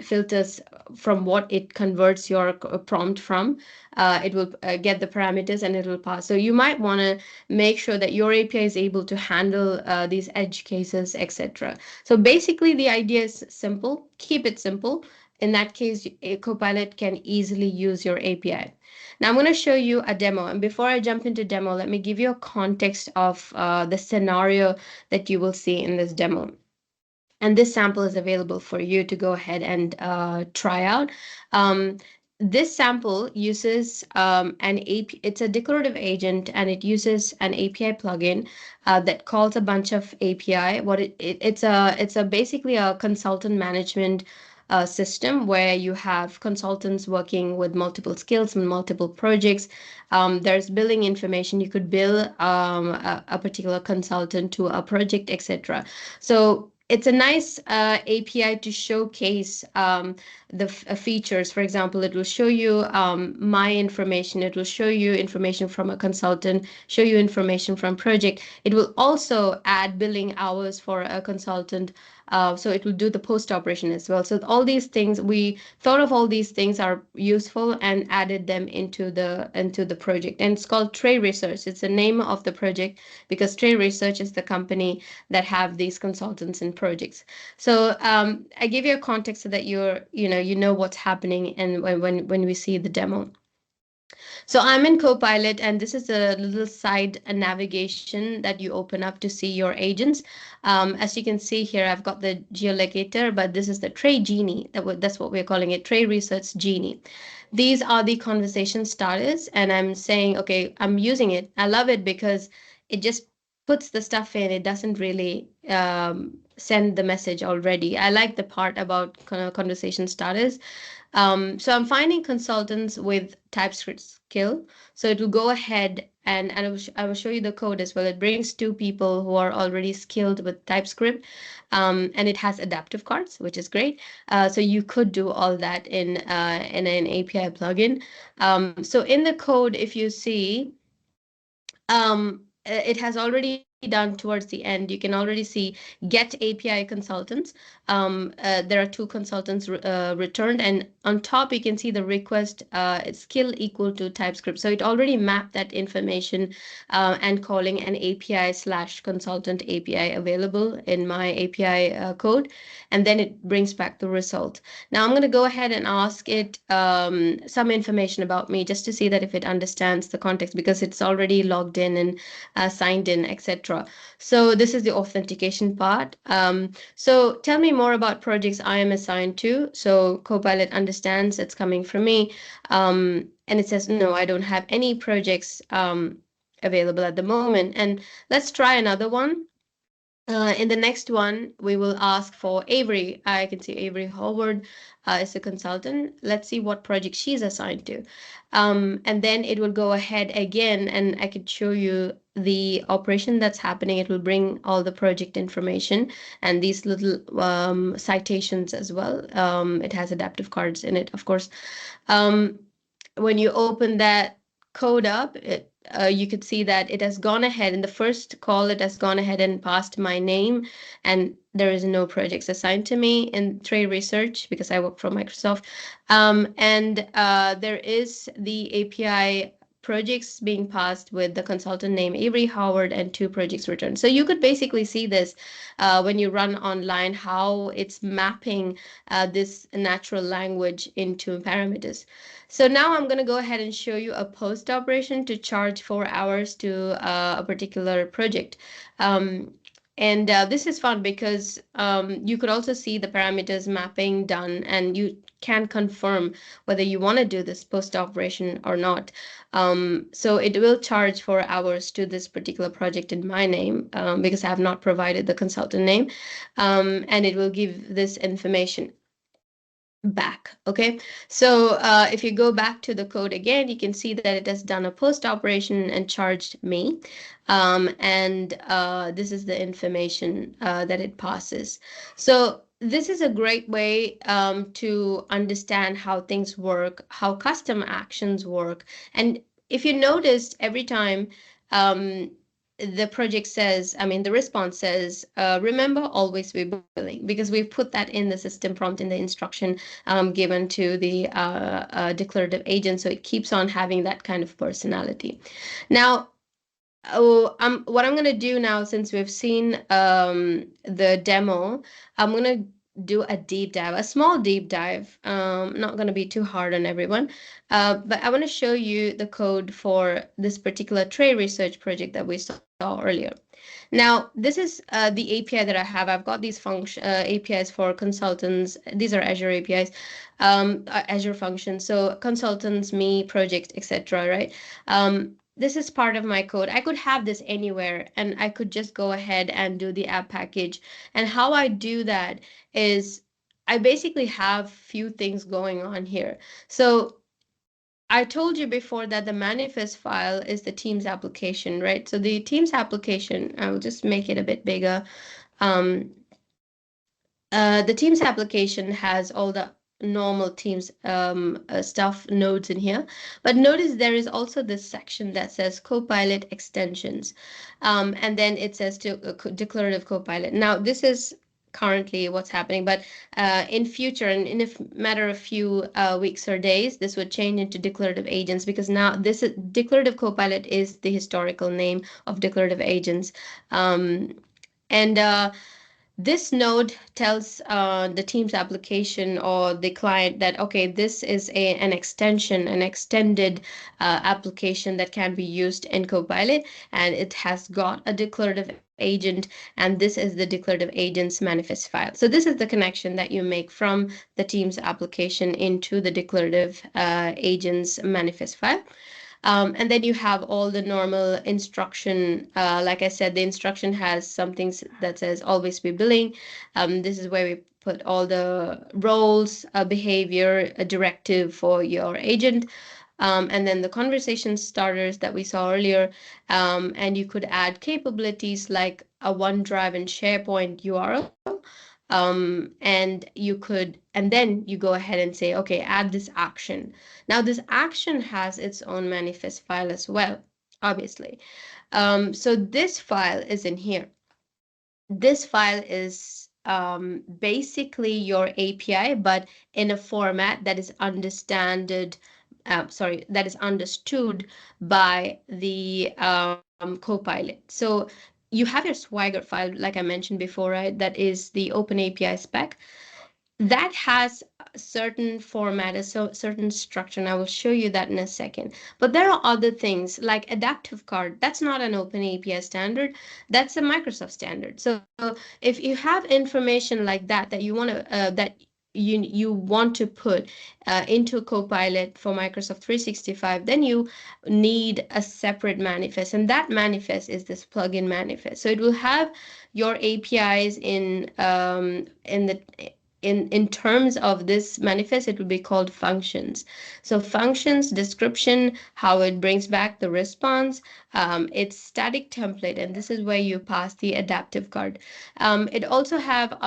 filters from what it converts your prompt from. It will get the parameters and it will pass. So you might want to make sure that your API is able to handle these edge cases, etc. So basically, the idea is simple. Keep it simple. In that case, a Copilot can easily use your API. Now I'm going to show you a demo. And before I jump into demo, let me give you a context of the scenario that you will see in this demo. And this sample is available for you to go ahead and try out. This sample uses an API. It's a declarative agent, and it uses an API plugin that calls a bunch of API. It's a basically a consultant management system where you have consultants working with multiple skills and multiple projects. There's billing information. You could bill a particular consultant to a project, etc. So it's a nice API to showcase the features. For example, it will show you my information. It will show you information from a consultant, show you information from project. It will also add billing hours for a consultant. So it will do the post operation as well. So all these things, we thought of all these things are useful and added them into the project. And it's called Trey Research. It's the name of the project because Trey Research is the company that have these consultants and projects. So I give you a context so that you know what's happening and when we see the demo. So I'm in Copilot, and this is a little side navigation that you open up to see your agents. As you can see here, I've got the geolocator, but this is the Trey Genie. That's what we're calling it, Trey Research Genie. These are the conversation starters, and I'm saying, okay, I'm using it. I love it because it just puts the stuff in. It doesn't really send the message already. I like the part about conversation starters. So I'm finding consultants with TypeScript skill. So it will go ahead and I will show you the code as well. It brings two people who are already skilled with TypeScript, and it has adaptive cards, which is great. So you could do all that in an API plugin. So in the code, if you see, it has already done towards the end. You can already see get API consultants. There are two consultants returned, and on top you can see the request skill equal to TypeScript. So it already mapped that information and calling an API / consultant API available in my API code, and then it brings back the result. Now I'm going to go ahead and ask it some information about me just to see that if it understands the context, because it's already logged in and signed in, etc. So this is the authentication part. So tell me more about projects I am assigned to. So Copilot understands it's coming from me. And it says, no, I don't have any projects available at the moment. And let's try another one. In the next one, we will ask for Avery. I can see Avery Howard is a consultant. Let's see what project she's assigned to. And then it will go ahead again, and I could show you the operation that's happening. It will bring all the project information and these little citations as well. It has adaptive cards in it, of course. When you open that code up, you could see that it has gone ahead in the first call. It has gone ahead and passed my name, and there is no projects assigned to me in Trade Research because I work for Microsoft. And there is the API projects being passed with the consultant name Avery Howard and two projects returned. So you could basically see this when you run online, how it's mapping this natural language into parameters. So now I'm going to go ahead and show you a post operation to charge 4 hours to a particular project. And this is fun because you could also see the parameters mapping done, and you can confirm whether you want to do this post operation or not. So it will charge for hours to this particular project in my name, because I have not provided the consultant name, and it will give this information back. Okay, so if you go back to the code again, you can see that it has done a post operation and charged me, and this is the information that it passes. So this is a great way to understand how things work, how custom actions work. And if you noticed, every time the project says, I mean, the response says, remember, always be billing, because we've put that in the system prompt, in the instruction given to the declarative agent. So it keeps on having that kind of personality. Now, what I'm going to do now, since we've seen the demo, I'm going to do a deep dive, a small deep dive. Not going to be too hard on everyone, but I want to show you the code for this particular tray research project that we saw earlier. Now, this is the API that I have. I've got these APIs for consultants. These are Azure APIs, Azure functions. So consultants, me, project, etc. Right? This is part of my code. I could have this anywhere, and I could just go ahead and do the app package. And how I do that is I basically have few things going on here. So I told you before that the manifest file is the Teams application, right? So the Teams application, I will just make it a bit bigger. Um, the Teams application has all the normal Teams stuff nodes in here. But notice there is also this section that says Copilot extensions. And then it says Declarative Copilot. Now, this is currently what's happening, but in future, and in a matter of few weeks or days, this would change into declarative agents, because now this is Declarative Copilot is the historical name of declarative agents. And this node tells the Teams application or the client that, okay, this is an extension, an extended application that can be used in Copilot, and it has got a declarative agent, and this is the declarative agent's manifest file. So this is the connection that you make from the Teams application into the declarative agent's manifest file. And then you have all the normal instruction. Like I said, the instruction has something that says always be billing. This is where we put all the roles, behavior, a directive for your agent. And then the conversation starters that we saw earlier. And you could add capabilities like a OneDrive and SharePoint URL. And then you go ahead and say, okay, add this action. Now, this action has its own manifest file as well, obviously. So this file is in here. This file is basically your API, but in a format that is understood by the Copilot. So you have your Swagger file, like I mentioned before, right? That is the Open API spec. That has a certain format, a certain structure, and I will show you that in a second. But there are other things like adaptive card. That's not an Open API standard. That's a Microsoft standard. So if you have information like that that you want to you want to put into Copilot for Microsoft 365, then you need a separate manifest, and that manifest is this plugin manifest. So it will have your APIs in terms of this manifest, it will be called functions. So functions, description, how it brings back the response, it's static template, and this is where you pass the adaptive card. It also have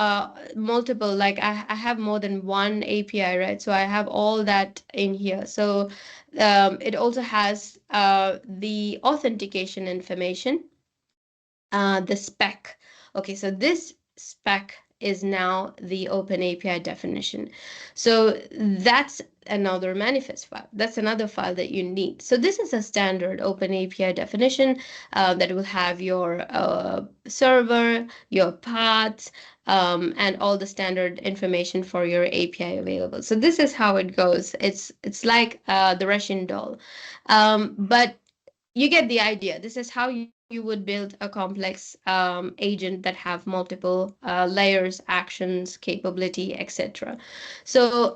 multiple, like I have more than one API, right? So I have all that in here. So it also has the authentication information, the spec. Okay, so this spec is now the Open API definition. So that's another manifest file. That's another file that you need. So this is a standard Open API definition that will have your server, your paths, and all the standard information for your API available. So this is how it goes. It's like the Russian doll, but you get the idea. This is how you you would build a complex agent that have multiple layers, actions, capability, etc. So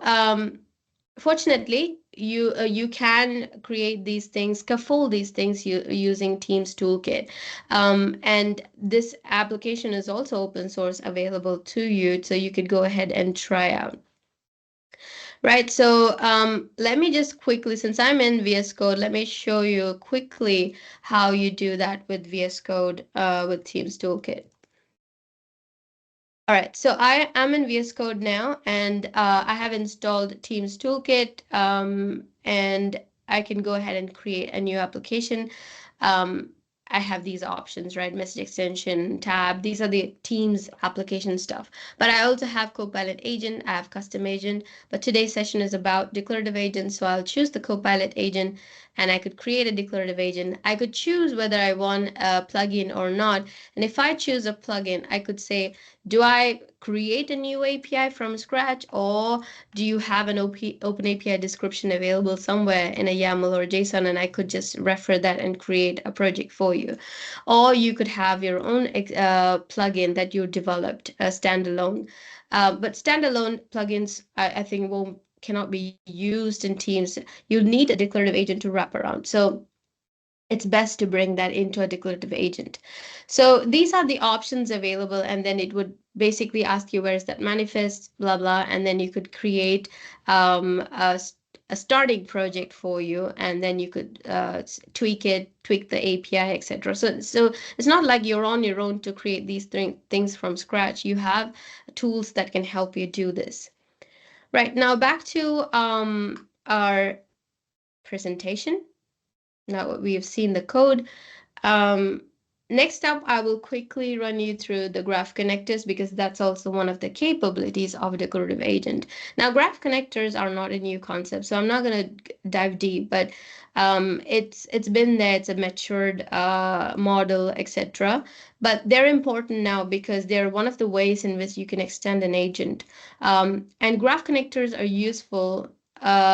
fortunately, you can create these things, scaffold these things using Teams Toolkit, and this application is also open source, available to you, so you could go ahead and try out. Right, so let me just quickly, since I'm in VS Code, let me show you quickly how you do that with VS Code with Teams Toolkit. All right, so I am in VS Code now, and I have installed Teams Toolkit, and I can go ahead and create a new application. Um, I have these options, right? Message extension, tab. These are the Teams application stuff. But I also have Copilot agent. I have custom agent. But today's session is about declarative agent. So I'll choose the Copilot agent, and I could create a declarative agent. I could choose whether I want a plugin or not. And if I choose a plugin, I could say, do I create a new API from scratch, or do you have an open API description available somewhere in a YAML or JSON, and I could just refer that and create a project for you? Or you could have your own plugin that you developed, standalone. But standalone plugins, I think, cannot be used in Teams. You'll need a declarative agent to wrap around. So it's best to bring that into a declarative agent. So these are the options available, and then it would basically ask you where's that manifest, blah, blah, and then you could create a starting project for you, and then you could tweak the API, etc. So it's not like you're on your own to create these things from scratch. You have tools that can help you do this. Right, now back to our presentation. Now we have seen the code. Um, Next up, I will quickly run you through the graph connectors, because that's also one of the capabilities of a declarative agent. Now, graph connectors are not a new concept, so I'm not going to dive deep, but it's been there, it's a matured model, etc. But they're important now because they're one of the ways in which you can extend an agent. And graph connectors are useful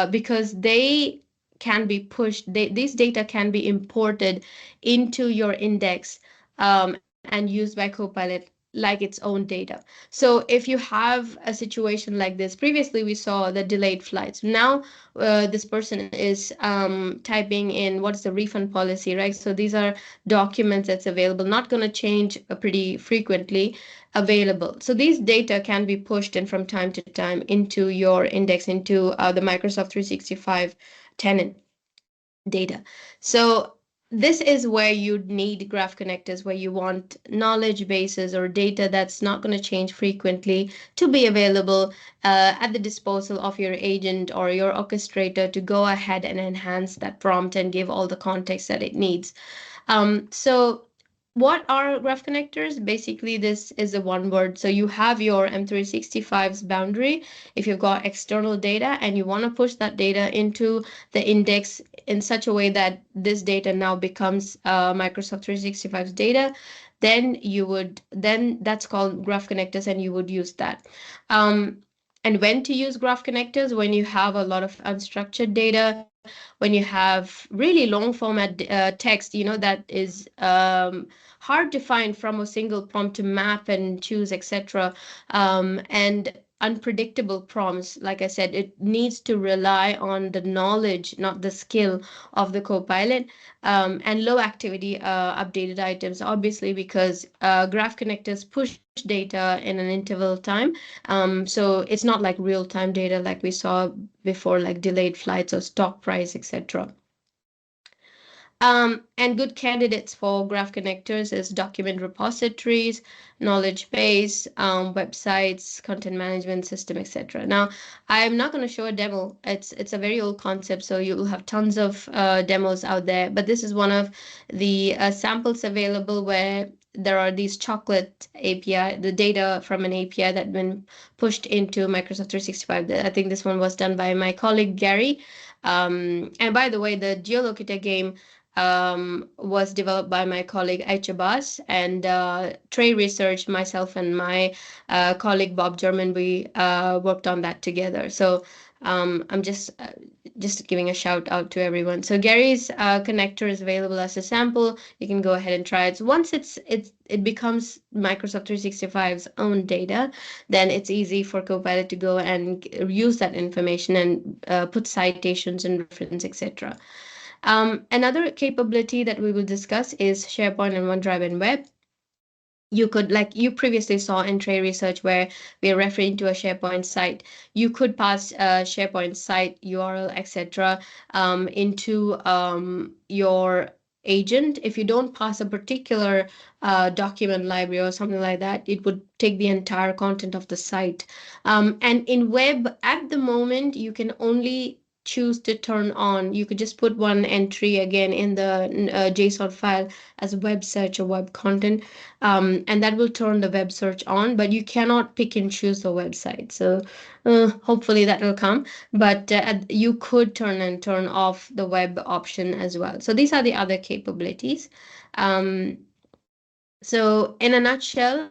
because they can be pushed, these data can be imported into your index and used by Copilot like its own data. So if you have a situation like this, previously we saw the delayed flights. Now this person is typing in what's the refund policy, right? So these are documents that's available, not going to change pretty frequently, available. So these data can be pushed in from time to time into your index, into the Microsoft 365 tenant data. So this is where you'd need graph connectors, where you want knowledge bases or data that's not going to change frequently to be available at the disposal of your agent or your orchestrator to go ahead and enhance that prompt and give all the context that it needs. So what are graph connectors? Basically, this is a one word. So you have your M365's boundary. If you've got external data and you want to push that data into the index in such a way that this data now becomes Microsoft 365's data, then that's called graph connectors, and you would use that. And when to use graph connectors? When you have a lot of unstructured data, when you have really long format text, that is hard to find from a single prompt to map and choose, etc. And unpredictable prompts, like I said, it needs to rely on the knowledge, not the skill of the Copilot. And low activity updated items, obviously, because graph connectors push data in an interval time. So it's not like real-time data like we saw before, like delayed flights or stock price, etc. And good candidates for graph connectors is document repositories, knowledge base, websites, content management system, etc. Now, I'm not going to show a demo. It's a very old concept, so you'll have tons of demos out there. But this is one of the samples available where there are these chocolate API, the data from an API that been pushed into Microsoft 365. I think this one was done by my colleague Gary. And by the way, the geolocator game was developed by my colleague Aicha Bas, and Trey Research, myself and my colleague Bob German, we worked on that together. So I'm just giving a shout out to everyone. So Gary's connector is available as a sample. You can go ahead and try it. So once it becomes Microsoft 365's own data, then it's easy for Copilot to go and use that information and put citations and reference, etc. Another capability that we will discuss is SharePoint and OneDrive and Web. You could, like you previously saw in Tray Research, where we are referring to a SharePoint site, you could pass a SharePoint site URL, etc., into your agent. If you don't pass a particular document library or something like that, it would take the entire content of the site. And in web, at the moment, you can only choose to turn on. You could just put one entry again in the JSON file as web search or web content, and that will turn the web search on, but you cannot pick and choose the website. So hopefully that will come, but you could turn off the web option as well. So these are the other capabilities. Um, so in a nutshell,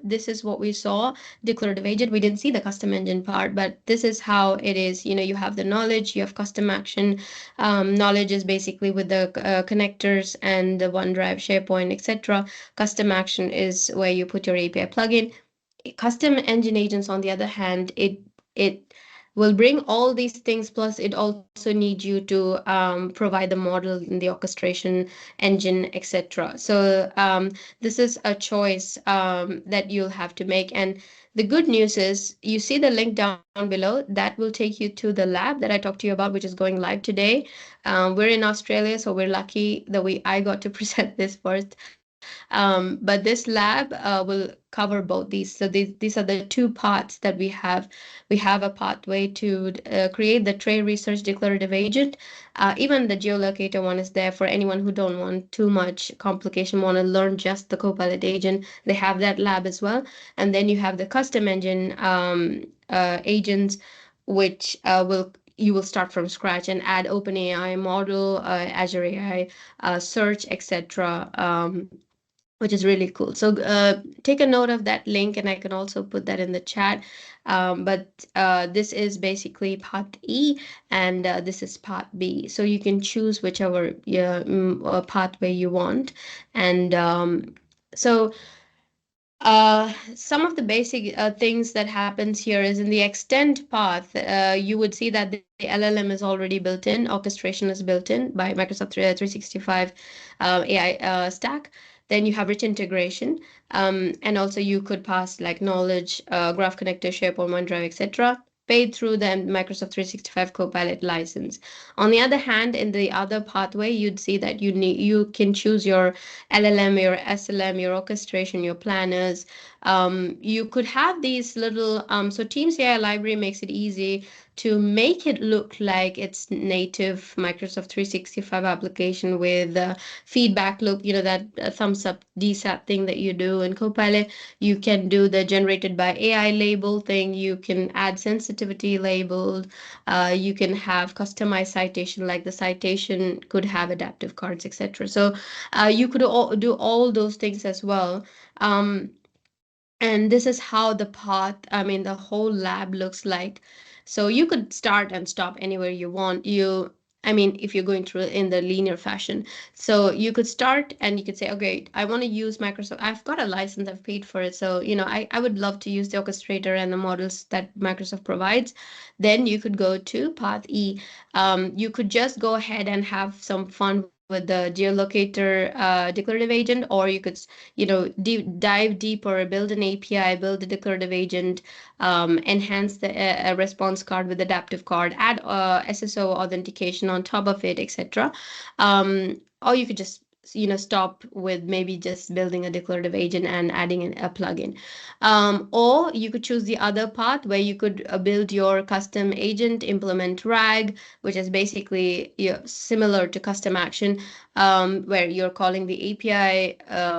this is what we saw. Declarative agent, we didn't see the custom engine part, but this is how it is. You know, you have the knowledge, you have custom action. Knowledge is basically with the connectors and the OneDrive, SharePoint, etc. Custom action is where you put your API plugin. Custom engine agents, on the other hand, it will bring all these things, plus it also needs you to provide the model in the orchestration engine, etc. So this is a choice that you'll have to make. And the good news is, you see the link down below that will take you to the lab that I talked to you about, which is going live today. We're in Australia, so we're lucky that I got to present this first. But this lab will cover both these. So these are the two parts that we have. We have a pathway to create the Tray Research Declarative Agent. Even the geolocator one is there for anyone who don't want too much complication, want to learn just the Copilot agent. They have that lab as well. And then you have the custom engine agents, which you will start from scratch and add OpenAI model, Azure AI, search, etc., which is really cool. So take a note of that link, and I can also put that in the chat. But this is basically part E, and this is part B. So you can choose whichever pathway you want. And so some of the basic things that happens here is in the extend path, you would see that the LLM is already built in, orchestration is built in by Microsoft 365 AI stack. Then you have rich integration, and also you could pass like knowledge, Graph Connector, SharePoint, OneDrive, etc., paid through the Microsoft 365 Copilot license. On the other hand, in the other pathway, you'd see that you can choose your LLM, your SLM, your orchestration, your planners. You could have these little, so Teams AI Library makes it easy to make it look like it's native Microsoft 365 application with feedback loop, that thumbs up DSAP thing that you do in Copilot. You can do the generated by AI label thing. You can add sensitivity labeled. You can have customized citation, like the citation could have adaptive cards, etc. So you could do all those things as well. And this is how the path, the whole lab looks like. So you could start and stop anywhere you want. If you're going through in the linear fashion. So you could start and you could say, okay, I want to use Microsoft. I've got a license, I've paid for it. So, I would love to use the orchestrator and the models that Microsoft provides. Then you could go to path E. You could just go ahead and have some fun with the geolocator declarative agent, or you could dive deeper, build an API, build a declarative agent, enhance the response card with adaptive card, add SSO authentication on top of it, etc. Or you could just stop with maybe just building a declarative agent and adding a plugin. Or you could choose the other path where you could build your custom agent, implement RAG, which is basically similar to custom action, where you're calling the API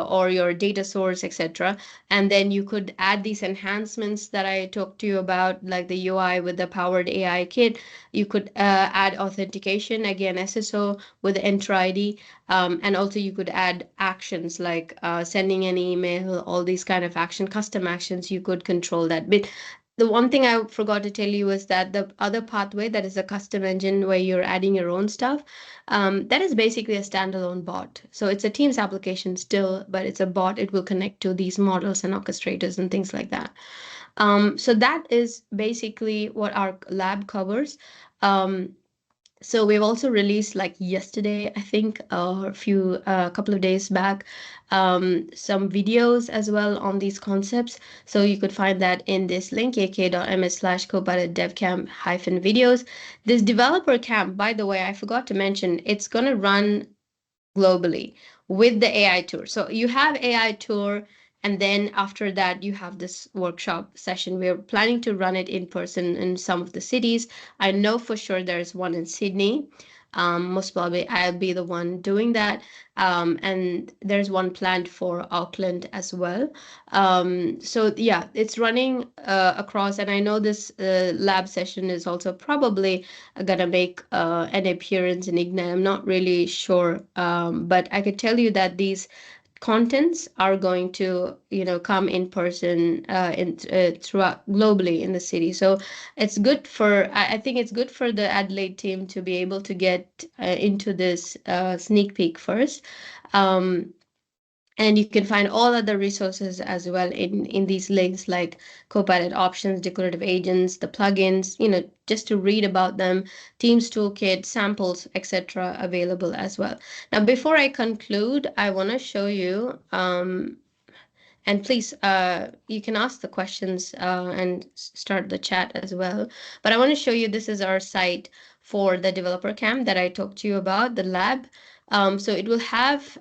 or your data source, etc. And then you could add these enhancements that I talked to you about, like the UI with the powered AI kit. You could add authentication, again, SSO with Enter ID. And also you could add actions like sending an email, all these kind of custom actions. You could control that bit. The one thing I forgot to tell you is that the other pathway, that is a custom engine where you're adding your own stuff, that is basically a standalone bot. So it's a Teams application still, but it's a bot. It will connect to these models and orchestrators and things like that. So that is basically what our lab covers. So we've also released, like yesterday, I think, or a couple of days back, some videos as well on these concepts. So you could find that in this link, ak.ms/copilot devcamp -videos. This developer camp, by the way, I forgot to mention, it's going to run globally with the AI tour. So you have AI tour, and then after that, you have this workshop session. We're planning to run it in person in some of the cities. I know for sure there's one in Sydney. Most probably I'll be the one doing that. And there's one planned for Auckland as well. So yeah, it's running across, and I know this lab session is also probably gonna make an appearance in Ignite. I'm not really sure, but I could tell you that these contents are going to come in person throughout globally in the city. So it's good for, I think it's good for the Adelaide team to be able to get into this sneak peek first. And you can find all other resources as well in these links, like Copilot options, declarative agents, the plugins, just to read about them, Teams toolkit, samples, etc. available as well. Now, before I conclude, I want to show you, and please, you can ask the questions and start the chat as well. But I want to show you, this is our site for the developer camp that I talked to you about, the lab. So it will have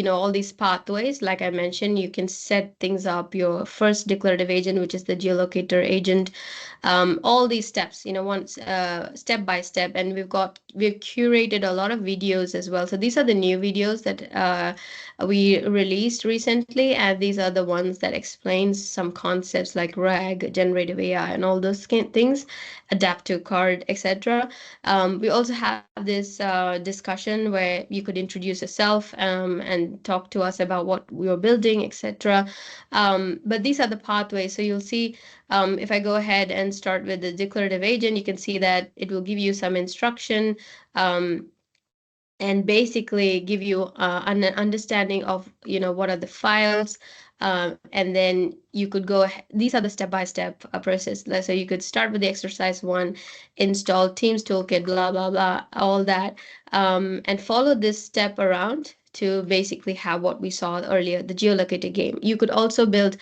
all these pathways. Like I mentioned, you can set things up, your first declarative agent, which is the geolocator agent, all these steps, once step by step. And we've curated a lot of videos as well. So these are the new videos that we released recently, and these are the ones that explains some concepts like RAG, generative AI, and all those things, adaptive card, etc. We also have this discussion where you could introduce yourself and talk to us about what you're building, etc. But these are the pathways. So you'll see, if I go ahead and start with the declarative agent, you can see that it will give you some instruction and basically give you an understanding of what are the files, and then you could go ahead. These are the step-by-step process. So you could start with the exercise 1, install Teams toolkit, blah blah blah, all that, and follow this step around to basically have what we saw earlier, the geolocator game. You could also build,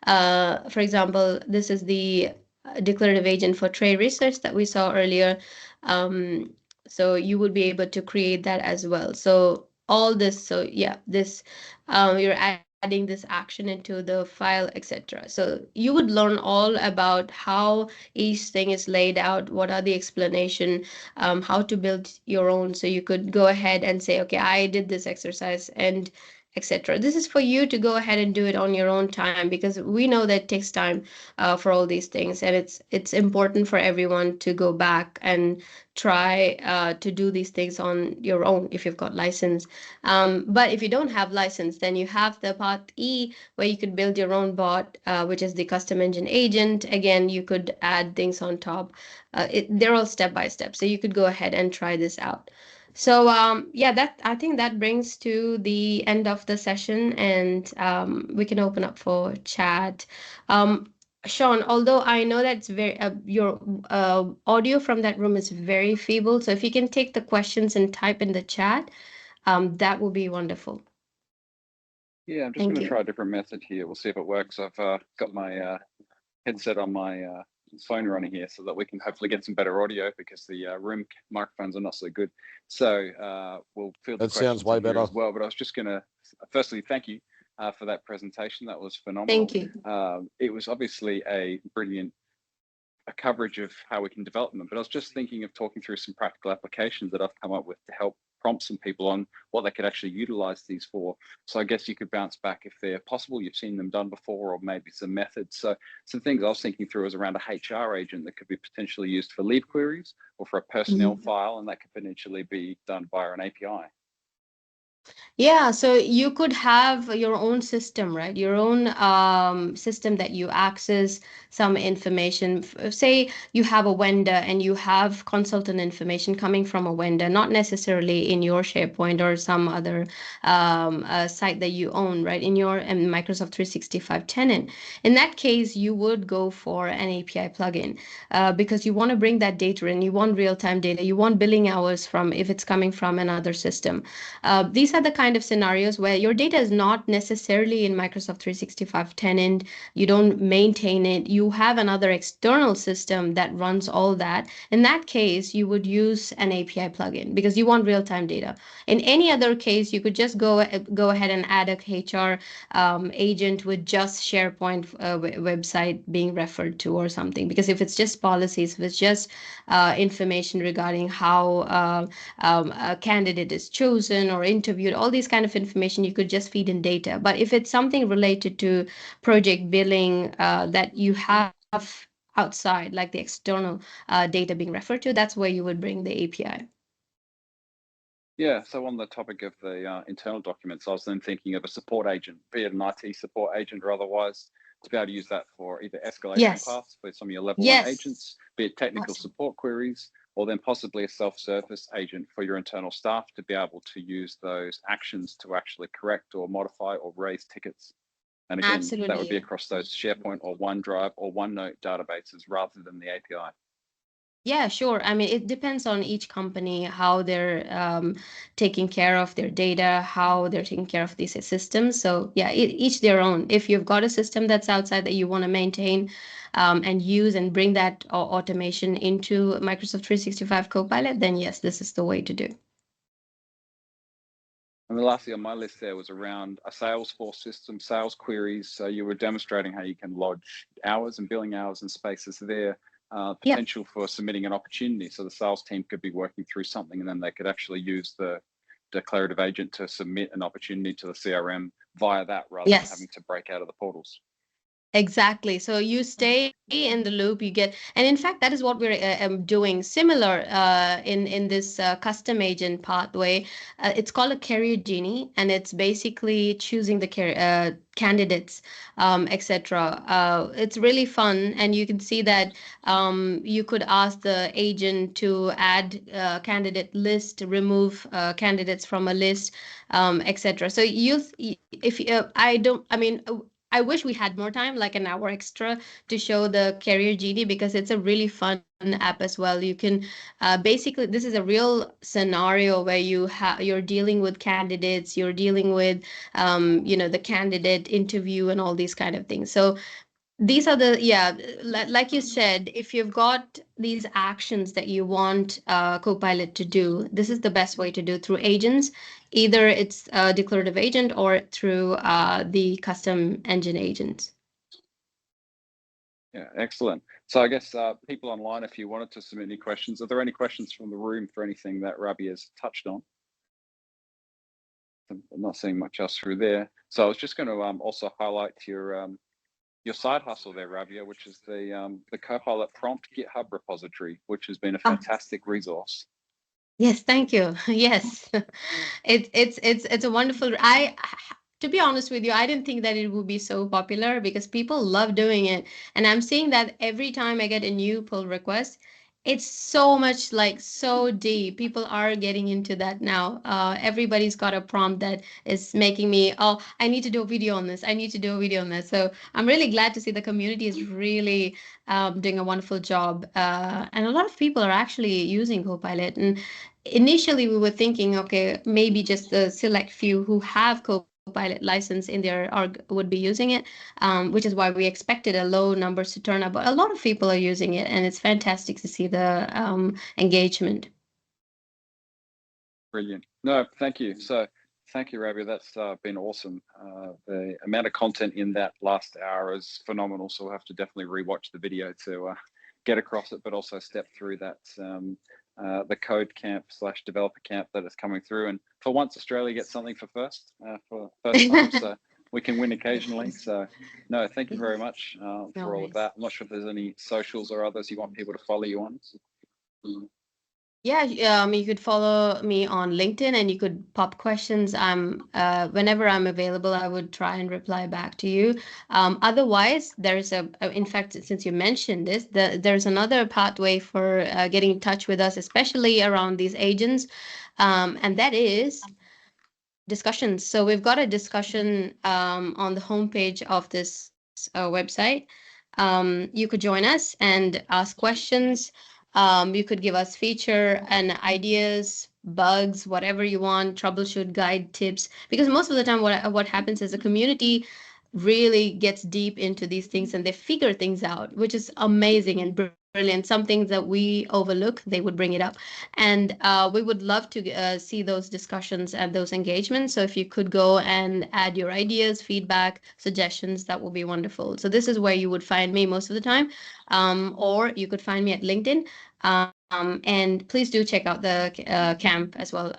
for example, this is the declarative agent for trade research that we saw earlier. So you would be able to create that as well. So all this, so yeah, this, you're adding this action into the file, etc. So you would learn all about how each thing is laid out, what are the explanation, how to build your own. So you could go ahead and say, okay, I did this exercise and etc. This is for you to go ahead and do it on your own time, because we know that it takes time for all these things, and it's important for everyone to go back and try to do these things on your own if you've got license. But if you don't have license, then you have the path E, where you could build your own bot, which is the custom engine agent. Again, you could add things on top. They're all step by step, so you could go ahead and try this out. So yeah, I think that brings to the end of the session, and we can open up for chat. Shawn, although I know that it's very your audio from that room is very feeble, so if you can take the questions and type in the chat, that would be wonderful. Yeah, I'm just going to try a different method here. We'll see if it works. I've got my headset on my phone running here so that we can hopefully get some better audio, because the room microphones are not so good. So we'll field the questions. That sounds way better as well. But I was just going to firstly thank you for that presentation. That was phenomenal. Thank you. It was obviously a brilliant coverage of how we can develop them. But I was just thinking of talking through some practical applications that I've come up with to help prompt some people on what they could actually utilize these for. So I guess you could bounce back if they're possible, you've seen them done before, or maybe some methods. So some things I was thinking through is around a HR agent that could be potentially used for leave queries or for a personnel file, and that could potentially be done via an API. Yeah, so you could have your own system, right? Your own system that you access some information. Say you have a vendor and you have consultant information coming from a vendor, not necessarily in your SharePoint or some other site that you own, right? In your Microsoft 365 tenant. In that case, you would go for an API plugin because you want to bring that data in. You want real-time data. You want billing hours from if it's coming from another system. These are the kind of scenarios where your data is not necessarily in Microsoft 365 tenant. You don't maintain it. You have another external system that runs all that. In that case, you would use an API plugin because you want real-time data. In any other case, you could just go ahead and add a HR agent with just SharePoint website being referred to or something. Because if it's just policies, if it's just information regarding how a candidate is chosen or interviewed, all these kind of information, you could just feed in data. But if it's something related to project billing that you have outside, like the external data being referred to, that's where you would bring the API. Yeah, so on the topic of the internal documents, I was then thinking of a support agent, be it an IT support agent or otherwise, to be able to use that for either escalation Yes. paths for some of your level one Yes. agents, be it technical Awesome. support queries, or then possibly a self-service agent for your internal staff to be able to use those actions to actually correct or modify or raise tickets. And again, that would be Absolutely. across those SharePoint or OneDrive or OneNote databases rather than the API. Yeah, sure. I mean, it depends on each company, how they're taking care of their data, how they're taking care of these systems. So yeah, each their own. If you've got a system that's outside that you want to maintain and use and bring that automation into Microsoft 365 Copilot, then yes, this is the way to do. And the last thing on my list there was around a Salesforce system, sales queries. So you were demonstrating how you can lodge hours and billing hours and spaces there, potential for submitting an opportunity. So the sales team could be working through something and then they could actually use the declarative agent to submit an opportunity to the CRM via that rather than having to break out of the portals. Exactly. So you stay in the loop, you get, and in fact, that is what we're doing similar in this custom agent pathway. It's called a career genie, and it's basically choosing the candidates, etc. It's really fun, and you can see that you could ask the agent to add candidate list, remove candidates from a list, etc. So if I don't, I mean. I wish we had more time, like an hour extra, to show the Career Genie because it's a really fun app as well. You can basically, this is a real scenario where you're dealing with candidates, you're dealing with the candidate interview and all these kind of things. So these are like you said, if you've got these actions that you want Copilot to do, this is the best way to do through agents. Either it's a declarative agent or through the custom engine agents. Yeah, excellent. So I guess people online, if you wanted to submit any questions, are there any questions from the room for anything that Rabia has touched on? I'm not seeing much else through there. So I was just going to also highlight your side hustle there, Rabia, which is the Copilot prompt GitHub repository, which has been a fantastic resource. Yes, thank you. Yes, it's a wonderful. To be honest with you, I didn't think that it would be so popular because people love doing it, and I'm seeing that every time I get a new pull request, it's so much like so deep. People are getting into that now. Everybody's got a prompt that is making me, oh, I need to do a video on this. I need to do a video on this. So I'm really glad to see the community is really doing a wonderful job, and a lot of people are actually using Copilot. And initially we were thinking, okay, maybe just a select few who have Copilot license in their org would be using it, which is why we expected a low numbers to turn up. But a lot of people are using it, and it's fantastic to see the engagement. Brilliant. No, thank you. So thank you, Rabia. That's been awesome. The amount of content in that last hour is phenomenal. So we'll have to definitely rewatch the video to get across it, but also step through that the code camp / developer camp that is coming through. And for once, Australia gets something for first time. So we can win occasionally. So no, thank you very much for all of that. I'm not sure if there's any socials or others you want people to follow you on. Yeah, you could follow me on LinkedIn and you could pop questions. Whenever I'm available, I would try and reply back to you. Otherwise, in fact, since you mentioned this, there's another pathway for getting in touch with us, especially around these agents, and that is discussions. So we've got a discussion on the homepage of this website. You could join us and ask questions. You could give us feature and ideas, bugs, whatever you want, troubleshoot, guide, tips. Because most of the time, what happens is the community really gets deep into these things and they figure things out, which is amazing and brilliant. Some things that we overlook, they would bring it up. And we would love to see those discussions and those engagements. So if you could go and add your ideas, feedback, suggestions, that would be wonderful. So this is where you would find me most of the time, or you could find me at LinkedIn. And please do check out the camp as well,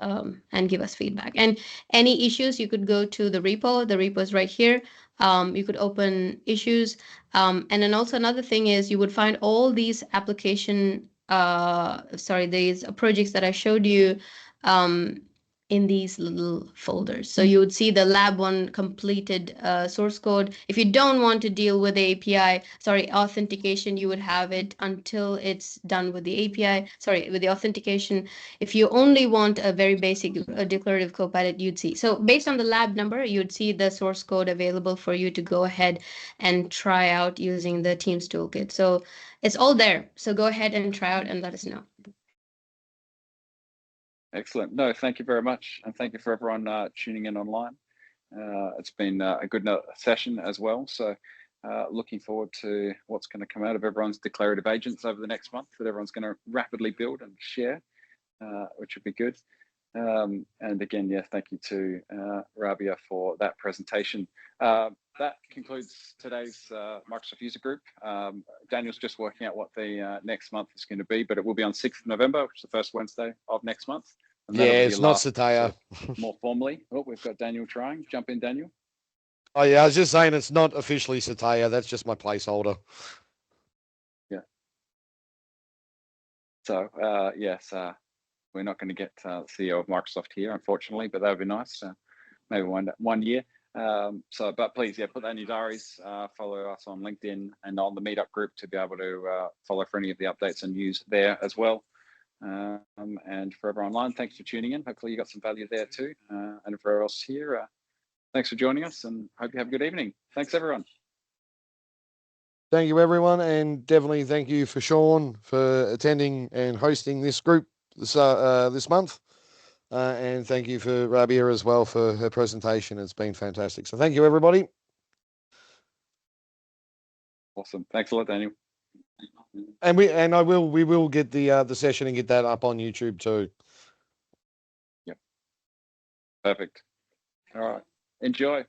and give us feedback. And any issues, you could go to the repo. The repo is right here. You could open issues. And then also another thing is you would find all these these projects that I showed you in these little folders. So you would see the lab one completed source code. If you don't want to deal with the authentication, you would have it until it's done with the with the authentication. If you only want a very basic declarative copilot, you'd see. So based on the lab number, you'd see the source code available for you to go ahead and try out using the Teams toolkit. So it's all there. So go ahead and try out and let us know. Excellent. No, thank you very much. And thank you for everyone tuning in online. It's been a good session as well. So looking forward to what's going to come out of everyone's declarative agents over the next month that everyone's going to rapidly build and share, which would be good. And again, yeah, thank you to Rabia for that presentation. That concludes today's Microsoft User Group. Daniel's just working out what the next month is going to be, but it will be on 6th of November, which is the first Wednesday of next month. And yeah, it's not Satya. More formally. Oh, we've got Daniel trying. Jump in, Daniel. Oh, yeah, I was just saying it's not officially Satya. That's just my placeholder. Yeah. So, yes, we're not going to get CEO of Microsoft here, unfortunately, but that would be nice. Maybe one year. But please, yeah, put that in your diaries. Follow us on LinkedIn and on the meetup group to be able to follow for any of the updates and news there as well. And for everyone online, thanks for tuning in. Hopefully you got some value there too. And for everyone else here, thanks for joining us and hope you have a good evening. Thanks, everyone. Thank you, everyone. And definitely thank you for Shawn for attending and hosting this group this month. And thank you for Rabia as well for her presentation. It's been fantastic. So thank you, everybody. Awesome. Thanks a lot, Daniel. And we will get the session and get that up on YouTube too. Yep. Perfect. All right. Enjoy.